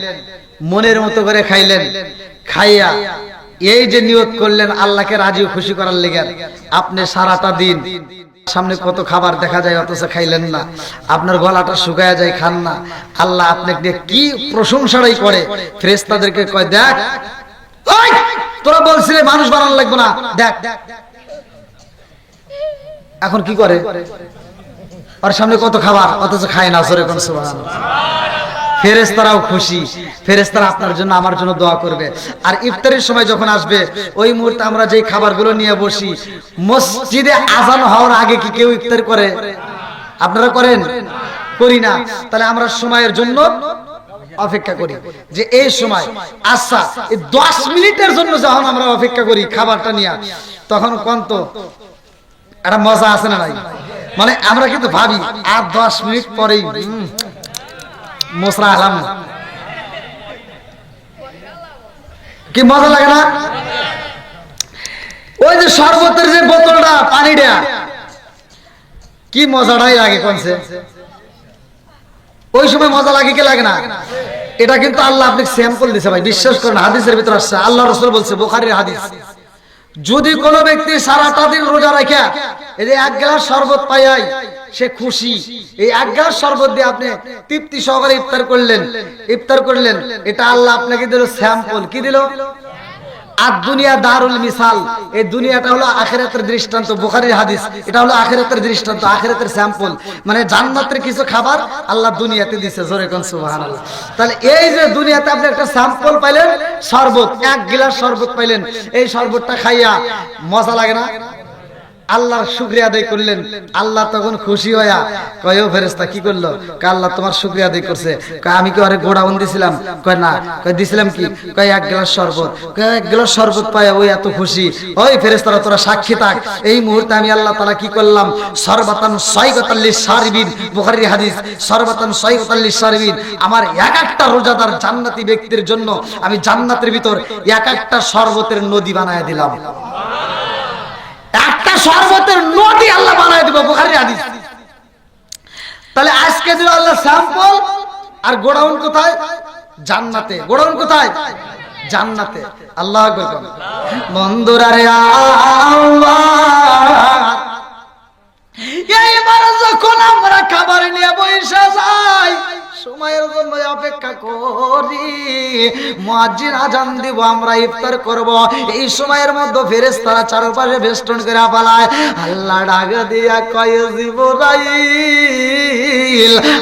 মনের মতো করে খাইলেন, খাইয়া এই যে নিয়ত করলেন আল্লাহকে রাজি খুশি করার লেগে, আপনি সারাটা দিন সামনে কত খাবার দেখা যায়, অথচ খাইলেন না, আপনার গলাটা শুকায়া যায়, খান না। আল্লাহ আপনাকে কি প্রশংসাটাই করে, ফেরেশতাদেরকে কয়, দেখ ওই তোরা বলছিলে মানুষ বানানো লাগবে না, দেখ এখন কি করে, আর সামনে কত খাবার, অথচ খায় না। জোরে কোন সুবহানাল্লাহ। ফেরেশতারাও খুশি, ফেরেশতারা আপনার জন্য আমার জন্য দোয়া করবে। আর ইফতারের সময় যখন আসবে, ওই মুহূর্তে আমরা যেই খাবারগুলো নিয়ে বসি, মসজিদে আযান হওয়ার আগে কি কেউ ইফতার করে? আপনারা করেন? করি না। তাহলে আমরা সময়ের জন্য অপেক্ষা করি যে এই সময়, আচ্ছা এই 10 মিনিটের জন্য যখন আমরা অপেক্ষা করি খাবারটা নিয়ে, তখন কোন একটা মজা আছে না নাই? মানে আমরা কিন্তু ভাবি আর 10 মিনিট পরেই মশরা আলাম, কি মজা লাগে না? ওই যে শরবতের যে বোতলটা, পানিটা, কি মজাটাই লাগে কোনছে, ওই সময় মজা লাগে কি লাগে না? এটা কিন্তু আল্লাহ আপনাকে স্যাম্পল দিছে ভাই, বিশ্বাস করেন, হাদিসের ভিতর আসছে, আল্লাহ রাসূল বলছে, বুখারীর হাদিস, যদি কোন ব্যক্তি সারাটা দিন রোজা রাখে এই যে 1 গ্লাস শরবত পায়, সে খুশি। এই 1 গ্লাস শরবত দিয়ে আপনি তৃপ্তি সহকারে ইফতার করলেন, এটা আল্লাহ আপনাকে দিল স্যাম্পল। কি দিল? আর দুনিয়া দারুল মিসাল, এই দুনিয়াটা হলো আখিরাতের দৃষ্টান্ত। বুখারীর হাদিস, এটা হলো আখিরাতের দৃষ্টান্ত, আখিরাতের স্যাম্পল। মানে জান্নাতের কিছু খাবার আল্লাহ দুনিয়াতে দিয়েছে। জোরে কোন সুবহানাল্লাহ। তাহলে এই যে দুনিয়াতে আপনি একটা স্যাম্পল পাইলেন, শরবত, 1 গ্লাস শরবত পাইলেন, এই শরবতটা খাইয়া মজা লাগে না? আল্লাহর শুকরিয়া আদায় করলেন। আল্লাহ তখন খুশি হইয়া কয়, ও ফেরেশতা কি করলো? কয় আল্লাহ তোমার শুকরিয়া আদায় করছে। কয় আমি কি আরে গোডাউন দিছিলাম? কয় না। কয় দিছিলাম কি? কয় এক গ্লাস শরবত। কয় এক গ্লাস শরবত পায় ওই এত খুশি। ওই ফেরেশতারা তোরা সাক্ষী থাক, এই মুহূর্তে আমি আল্লাহ তাআলা কি করলাম? সরবাতান সাইগাতাল লিশারিবিন, বুখারীর হাদিস, সরবাতান সাইগাতাল লিশারিবিন, আমার এক একটা রোজাদার জান্নাতি ব্যক্তির জন্য আমি জান্নাতের ভিতর এক একটা শরবতের নদী বানায় দিলাম। একটা শরবতের নদী আল্লাহ বানায় দিব, বুখারীর হাদিস। তাহলে আজকে দিল আল্লাহ স্যাম্পল, আর গোডাউন কোথায়? জান্নাতে। গোডাউন কোথায়? জান্নাতে। আল্লাহু আকবার। বন্ধুরা রে আল্লাহ, এইবার যখন আমরা খাবার নিয়ে বসে যাই, সময়ের জন্য অপেক্ষা করি, মুয়াজ্জিন আজান দিব, আমরা ইফতার করব। এই সময়ের মধ্যে ফেরেশতারা চারপাশে বেষ্টন করে পালায়। আল্লাহ ডাক দিয়া কয়, জিবরাইল,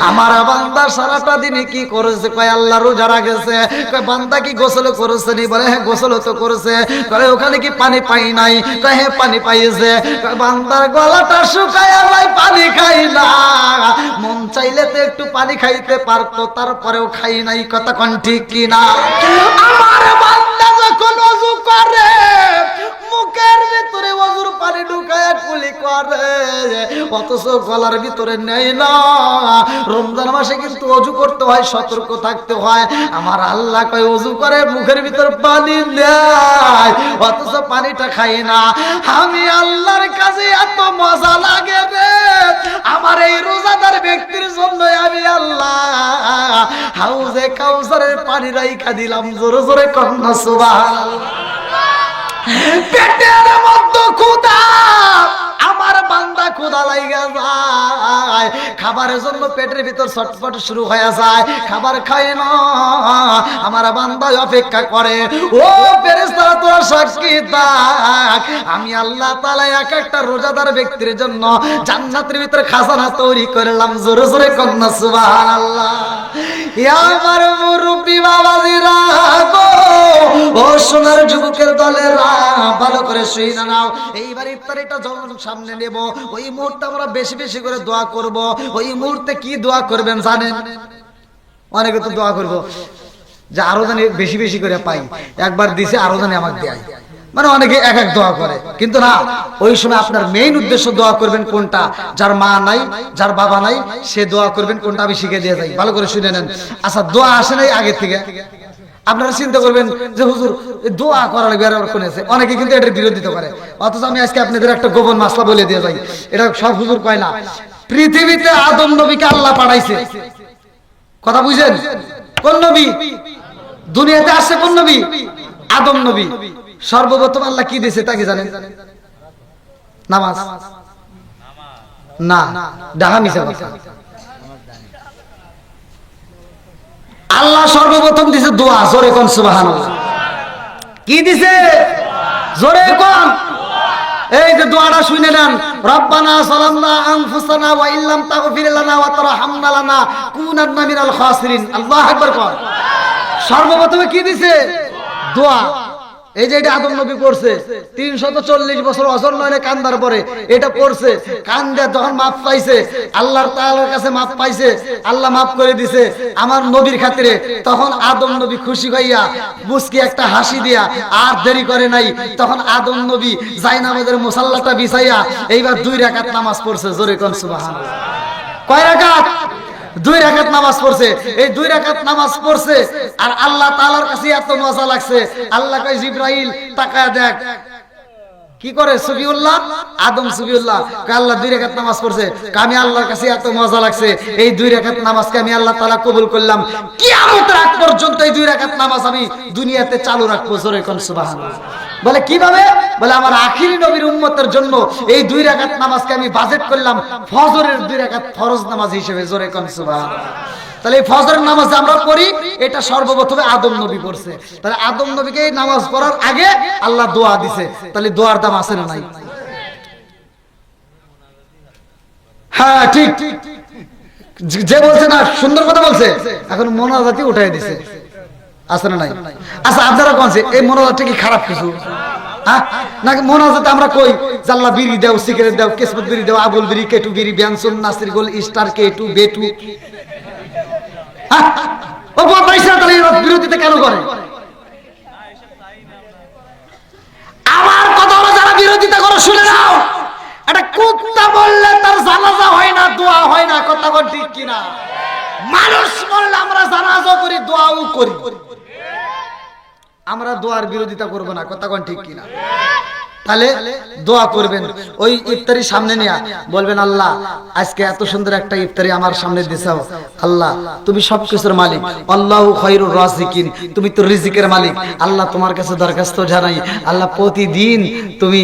আমার বান্দা সারাটা দিনে কি করেছে? কয় আল্লাহ রোজা রাখেছে। কয় বান্দা কি গোসল করেছে নি? বলে হ্যাঁ গোসল তো করেছে। কয় ওখানে কি পানি পাই নাই? কয় হ্যাঁ পানি পাইছে। কয় বান্দার গলাটা শুকায় নাই, পানি খাই না, মন চাইলে তো একটু পানি খাইতে পারতো, তারপরেও খাই নাই। কথা কোন ঠিক কিনা? আমার বান্দা যখন ওযু করে, মুখের ভিতরে ওযুর পানি ঢুকায় কুলি করে, অথচ গলার ভিতরে নেই না। রমজান মাসে কিন্তু ওযু করতে হয়, সতর্ক থাকতে হয়। আমার আল্লাহ কয় ওযু করে মুখের ভিতর পানি নেয়, অথচ পানিটা খাই না। আমি আল্লাহর কাছে এত মজা লাগে রে, আমার এই রোজাদার ব্যক্তির জন্য আমি আল্লাহ হাউজে কাউসারের পানি রাইখা দিলাম। জোরে জোরে কন্যা সুবহানাল্লাহ। পেটের মধ্যে ক্ষুধা, আমার বান্দা ক্ষুধা লাগা যায়, খাবারের জন্য পেটের ভিতর ছটফট শুরু হয়ে যায়, খাবার খায় না, আমার বান্দা অপেক্ষা করে। ও ফেরেশতারা তোরা সাক্ষী থাক, আমি আল্লাহ তাআলা এক একটা রোজাদার ব্যক্তির জন্য জান্নাতের ভিতরে খাজানা তৈরি করলাম। জোরে জোরে কন্যা সুবহানাল্লাহ। ইয়া আমার মুরব্বি বাবাজিরা গো, ও সোনার যুবকের দলেরা, ভালো করে শুনে নাও। এইবার ইফতারিটা যখন সামনে নেব, ওই মুহূর্তে আমরা বেশি বেশি করে দোয়া করব। ওই মুহূর্তে কি দোয়া করবেন জানেন? অনেকে তো দোয়া করব যে আরো জানি বেশি বেশি করে পাই, একবার দিছে আরো জানি আমাকে দেয়, মানে অনেকে এক এক দোয়া করে। কিন্তু না, ওই সময় আপনার মেইন উদ্দেশ্য দোয়া করবেন কোনটা? যার মা নাই, যার বাবা নাই, সে দোয়া করবেন কোনটা? আমি শিখে দিয়ে যাই, ভালো করে শুনে নেন। আচ্ছা, দোয়া আসে নাই আগে থেকে, আপনারা চিন্তা করবেন যে হুজুর দোয়া করা লাগবে, আর কোনেছে অনেকে কিন্তু এটার বিরোধিতা করে। অথচ আমি আজকে আপনাদের একটা গোপন মাসলা বলে দিয়ে যাই, এটা সব হুজুর কয় না। পৃথিবীতে আদম নবীকে আল্লাহ পাঠাইছে, কথা বুঝেন? কোন নবী দুনিয়াতে আসছে? কোন নবী? আদম নবী। সর্বপ্রথম আল্লাহ কি দিয়েছে তাকে জানেন? নামাজ না, ডাহা মিছা কথা। আল্লাহ সর্বপ্রথম দিছে দোয়া। জোরে কোন সুবহানাল্লাহ। কি দিছে? জোরে কোন। এই যে দোয়াটা শুনে নেন, রব্বানা যালামনা আনফুসানা ওয়া ইল্লাম তাগফির লানা ওয়া তারহামনা লানাকুনান্না মিনাল খাসিরিন। আল্লাহু আকবার কোন। সর্বপ্রথমে কি দিছে? দোয়া। এই যে এটা আদম নবী পড়ছে 340 বছর অজর নয়নে কান্দার পরে এটা পড়ছে, কান্দে যখন মাফ পাইছে, আল্লাহর তাআলার কাছে মাফ পাইছে, আল্লাহ মাফ করে দিছে আমার নবীর খাতিরে। তখন আদম নবী খুশি হইয়া মুস্কি একটা হাসি দিয়া আর দেরি করে নাই, তখন আদম নবী জায়নামাজের মুসাল্লাটা বিছাইয়া এইবার 2 রাকাত নামাজ পড়ছে। জোরে কোন সুবহানাল্লাহ। কয় রাকাত? 2 রাকাত নামাজ পড়ছে। এই 2 রাকাত নামাজ পড়ছে আর আল্লাহ তাআলার কাছে এত মজা লাগছে, আল্লাহ কয় জিবরাইল তাকায় দেখ কি করে সুবিউল্লাহ, আদম সুবিউল্লাহ। কয় আল্লাহ 2 রাকাত নামাজ পড়ছে, আমি আল্লাহর কাছে এত মজা লাগছে, এই 2 রাকাত নামাজকে আমি আল্লাহ তাআলা কবুল করলাম, কিয়ামতের আগ পর্যন্ত এই 2 রাকাত নামাজ আমি দুনিয়াতে চালু রাখবো। জোরে কোন সুবহানাল্লাহ। বলে কিভাবে? বলে আমার আখিরি নবীর উম্মতের জন্য এই 2 রাকাত নামাজকে আমি বাজেট করলাম ফজরের 2 রাকাত ফরজ নামাজ হিসেবে। জোরে কোন সুবহানাল্লাহ। তাহলে এই ফজরের নামাজ আমরা পড়ি, এটা সর্বপ্রথমে আদম নবী পড়ছে। তাহলে আদম নবীকে এই নামাজ পড়ার আগে আল্লাহ দোয়া দিছে, তাহলে দোয়ার দাম আছে না নাই? হ্যাঁ ঠিক, যে বলছে না সুন্দর কথা বলছে, এখন মোনাজাতি উঠাই দিছে, আছে না নাই? আচ্ছা আপনারা কোন এই মোনাজাতটা কি খারাপ কিছু? নাকি মোনাজাতে আমরা কই জাল্লা বিড়ি দাও, সিগারেট দাও, কিসমত বিড়ি দাও, আবুল বিড়ি, কেটু বিড়ি, বেনসন, নাসির গোল, স্টার, কেটু, বেটু। ও পয়সা তাহলে বিরোধিতা কেন করে? আমার কথা হলো যারা বিরোধিতা করো শুনে নাও, একটা কুত্তা বললে তার জানাজা হয় না, দোয়া হয় না, কথা বল ঠিক কিনা? মানুষ বললে আমরা জানাজা করি, দোয়াও করি, আমরা দোয়ার বিরোধিতা করব না, কথা বল ঠিক কিনা? তাহলে দোয়া করবেন, ওই ইফতারি সামনে নিয়ে বলবেন আল্লাহ আজকে এত সুন্দর একটা ইফতারি আমার সামনে দিছাও, আল্লাহ তুমি সবকিছুর মালিক, আল্লাহু খায়রুর রাযিকিন, তুমি তো রিজিকের মালিক। আল্লাহ তোমার কাছে দরখাস্ত জানাই, আল্লাহ প্রতিদিন তুমি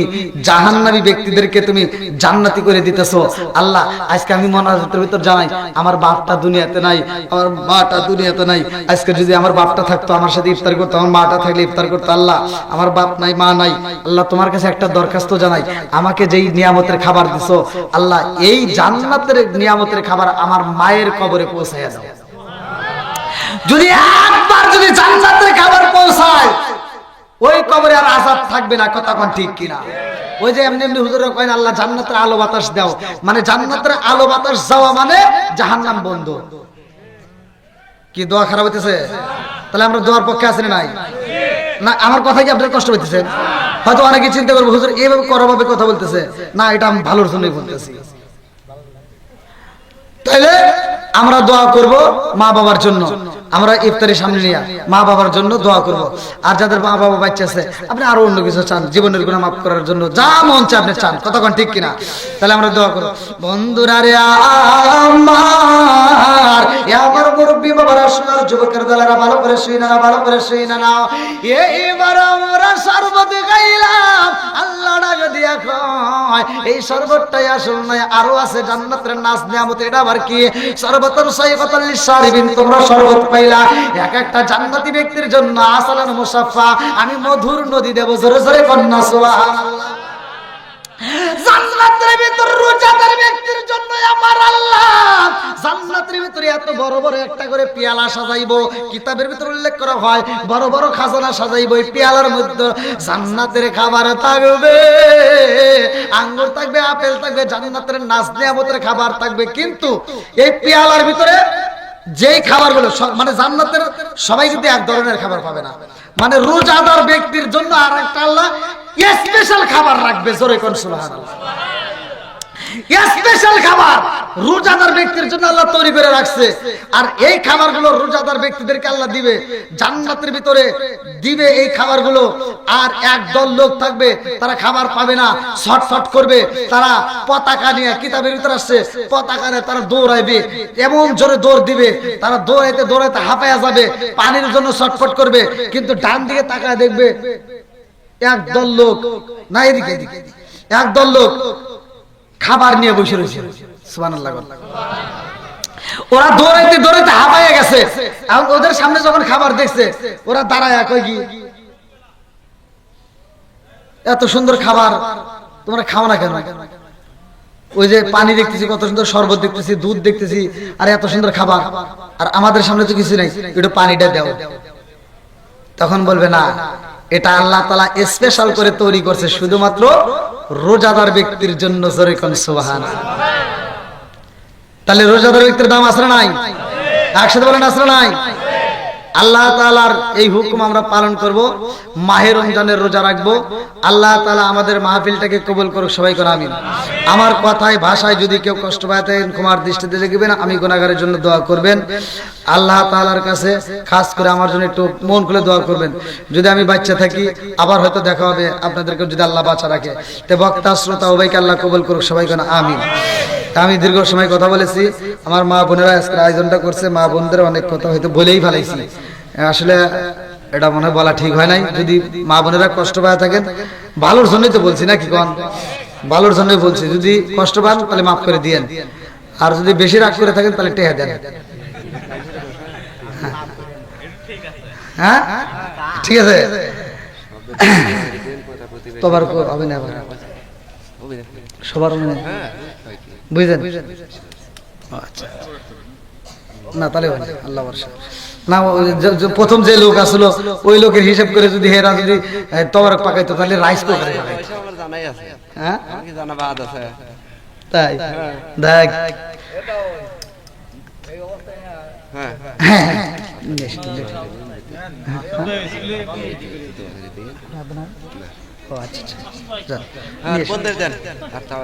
জাহান্নামী ব্যক্তিদেরকে তুমি জান্নাতি করে দিতেছো। আল্লাহ আজকে আমি মোনাজাতের ভিতর জানাই আমার বাপটা দুনিয়াতে নাই, আমার মাটা দুনিয়াতে নাই, আজকে যদি আমার বাপটা থাকতো আমার সাথে ইফতার করতো, আমার মাটা থাকলে ইফতার করতো, আল্লাহ আমার বাপ নাই মা নাই, আল্লাহ তোমার কাছে একটা দরখাস্ত জানাই, আমাকে যেই নিয়ামতের খাবার দিছো আল্লাহ এই জান্নাতের নিয়ামতের খাবার আমার মায়ের কবরে পৌঁছায়া দাও। যদি একবার যদি জান্নাতের খাবার পৌঁছায় ওই কবরে আর আযাব থাকবে না, কথা কোন ঠিক কিনা? ওই যে এমনি এমনি হুজুররা কয় আল্লাহ জান্নাতের আলো বাতাস দাও, মানে জান্নাতের আলো বাতাস যাওয়া মানে জাহান্নাম বন্ধ। কি দোয়া খারাপ হইতেছে? তাহলে আমরা দোয়ার পক্ষে আছি না নাই? না আমার কথা কি আপনাদের কষ্ট হইতেছে? হয়তো অনেকে চিন্তা করবো হুজুর এইভাবে করভাবে কথা বলতেছে, না এটা আমি ভালোর জন্যই বলতেছি। তাইলে আমরা দোয়া করব মা বাবার জন্য, আমরা ইফতারের সামনে নিয়ে মা বাবার জন্য দোয়া করব। আর যাদের মা বাবা বাচ্চা আছে আপনি আরো অন্য কিছু চান, জীবনের গুনাহ মাফ করার জন্য যা মন চায় আপনি চান, কতক্ষণ ঠিক কিনা? তাহলে আমরা দোয়া করব। বন্ধুরা রে আমার মুরব্বী বাবারা, সোনার যুবকের দলেরা ভালো করে শুই না, ভালো করে শুই না নাও। এইবার আমরা শরবত গাইলাম, আল্লাহ ডাকে দিয়া কয় এই শরবতটাই আসল নয়, আরো আছে জান্নাতের নাজ নিয়ামত। এটা আবার কি? শরবতুন সাইয়্যিবাতুল লিশারিবিন, তোমরা শরবত পাইলা এক একটা জান্নাতি ব্যক্তির জন্য আসালান মুসাফফা, আমি মধুর নদী দেব। জোরে জোরে কন্যা সুবহানাল্লাহ। জান্নাতের ভিতর রোজাদার ব্যক্তির জন্য আমার আল্লাহ জান্নাতের ভিতরে এত বড় বড় একটা করে পেয়ালা সাজাইবো। কিতাবের ভিতর উল্লেখ করা হয় বড় বড় খাজানা সাজাইবো, এই পেয়ালার মধ্যে জান্নাতের খাবার থাকবে, আঙ্গুর থাকবে, আপেল থাকবে, জান্নাতের নাজ নিয়ামতের খাবার থাকবে। কিন্তু এই পেয়ালার ভিতরে যেই খাবারগুলো মানে জান্নাতের সবাই কিন্তু এক ধরনের খাবার পাবে না, মানে রোজাদার ব্যক্তির জন্য আর একটা আল্লাহ স্পেশাল খাবার রাখবে। জোরে কোন সুবহানাল্লাহ। স্পেশাল খাবার রোজাদার ব্যক্তির জন্য আল্লাহ তৈরি করে রাখছে, আর এই খাবারগুলো রোজাদার ব্যক্তিদেরকে আল্লাহ দিবে, জান্নাতের ভিতরে দিবে এই খাবারগুলো। আর একদল লোক থাকবে তারা খাবার পাবে না, ছটফট করবে, তারা পতাকা নিয়ে, কিতাবের ভিতরে আসছে পতাকা নিয়ে তারা দৌড়াইবে, এমন জোরে দৌড় দিবে, তারা দৌড়াইতে দৌড়াইতে হাঁপায়া যাবে, পানির জন্য ছটফট করবে। কিন্তু ডান দিকে তাকায় দেখবে একদল লোক, না এদিকে এদিকে একদল লোক খাবার নিয়ে বসে রয়েছে। সুবহানাল্লাহ। ওরা দৌড়াইতে দৌড়াইতে হাঁপাইয়া গেছে, এবং ওদের সামনে যখন খাবার দেখছে ওরা দাঁড়ায় কই কি এত সুন্দর খাবার তোমরা খাও না কেন? ওই যে পানি দেখতেছি, কত সুন্দর শরবত দেখতেছি, দুধ দেখতেছি, আর এত সুন্দর খাবার, আর আমাদের সামনে তো কিছু নাই, একটু পানিটা দাও। তখন বলবে না, এটা আল্লাহ তাআলা স্পেশাল করে তৈরি করছে শুধুমাত্র রোজাদার ব্যক্তির জন্য। জোরে কোন সুবহানাল্লাহ। তাহলে রোজাদার ব্যক্তির দাম আছে না নাই? একসাথে বলেন আছে না নাই? আল্লাহ তাআলার এই হুকুম আমরা পালন করব, মাহে রমজানের রোজা রাখবো। আল্লাহ তাআলা আমাদের মাহফিলটাকে কবুল করুক, সবাই কোন আমিন। আমার কথায় ভাষায় যদি কেউ কষ্ট পায় থাকেন ক্ষমার দৃষ্টিতে দেখবেন, আমি গুনাহগারের জন্য দোয়া করবেন। আল্লাহ তাআলার কাছে খাস করে আমার জন্য একটু মন খুলে দোয়া করবেন। যদি আমি বাচ্চা থাকি আবার হয়তো দেখা হবে আপনাদেরকে, যদি আল্লাহ বাঁচা রাখে। তে বক্তা শ্রোতা উভয়কে আল্লাহ কবুল করুক, সবাই কোন আমিন। আমি দীর্ঘ সময় কথা বলেছি, আমার মা বোনেরা আজকে আয়োজনটা করছে, মা বোনদের অনেক কথা হয়তো বলেই ফেলাইছি, আসলে এটা মনে বলা ঠিক হয় নাই। যদি মা বোনেরা কষ্ট পায় থাকেন, ভালোর জন্যই তো বলছি, নাকি কোন? ভালোর জন্যই বলছি, যদি কষ্ট পান তাহলে মাফ করে দিয়েন, আর যদি বেশি রাগ করে থাকেন তাহলে টেহা দেন। হ্যাঁ ঠিক আছে, তোবার হবে না সবার বুঝলেন? আচ্ছা। না তাহলে হয় না, আল্লাহ ভরসা না। প্রথম যে লোক আসলো ওই লোকের হিসাব করে যদি হেরা যদি তবরক পাকাইতো তাহলে রাইস কুকারে পাকাইতো। জানাই আছে, হ্যাঁ আমার কি জানা বাদ আছে। তাই দেখ হ্যাঁ হ্যাঁ ও আচ্ছা আচ্ছা হ্যাঁ বন্ধের দেন আর তাও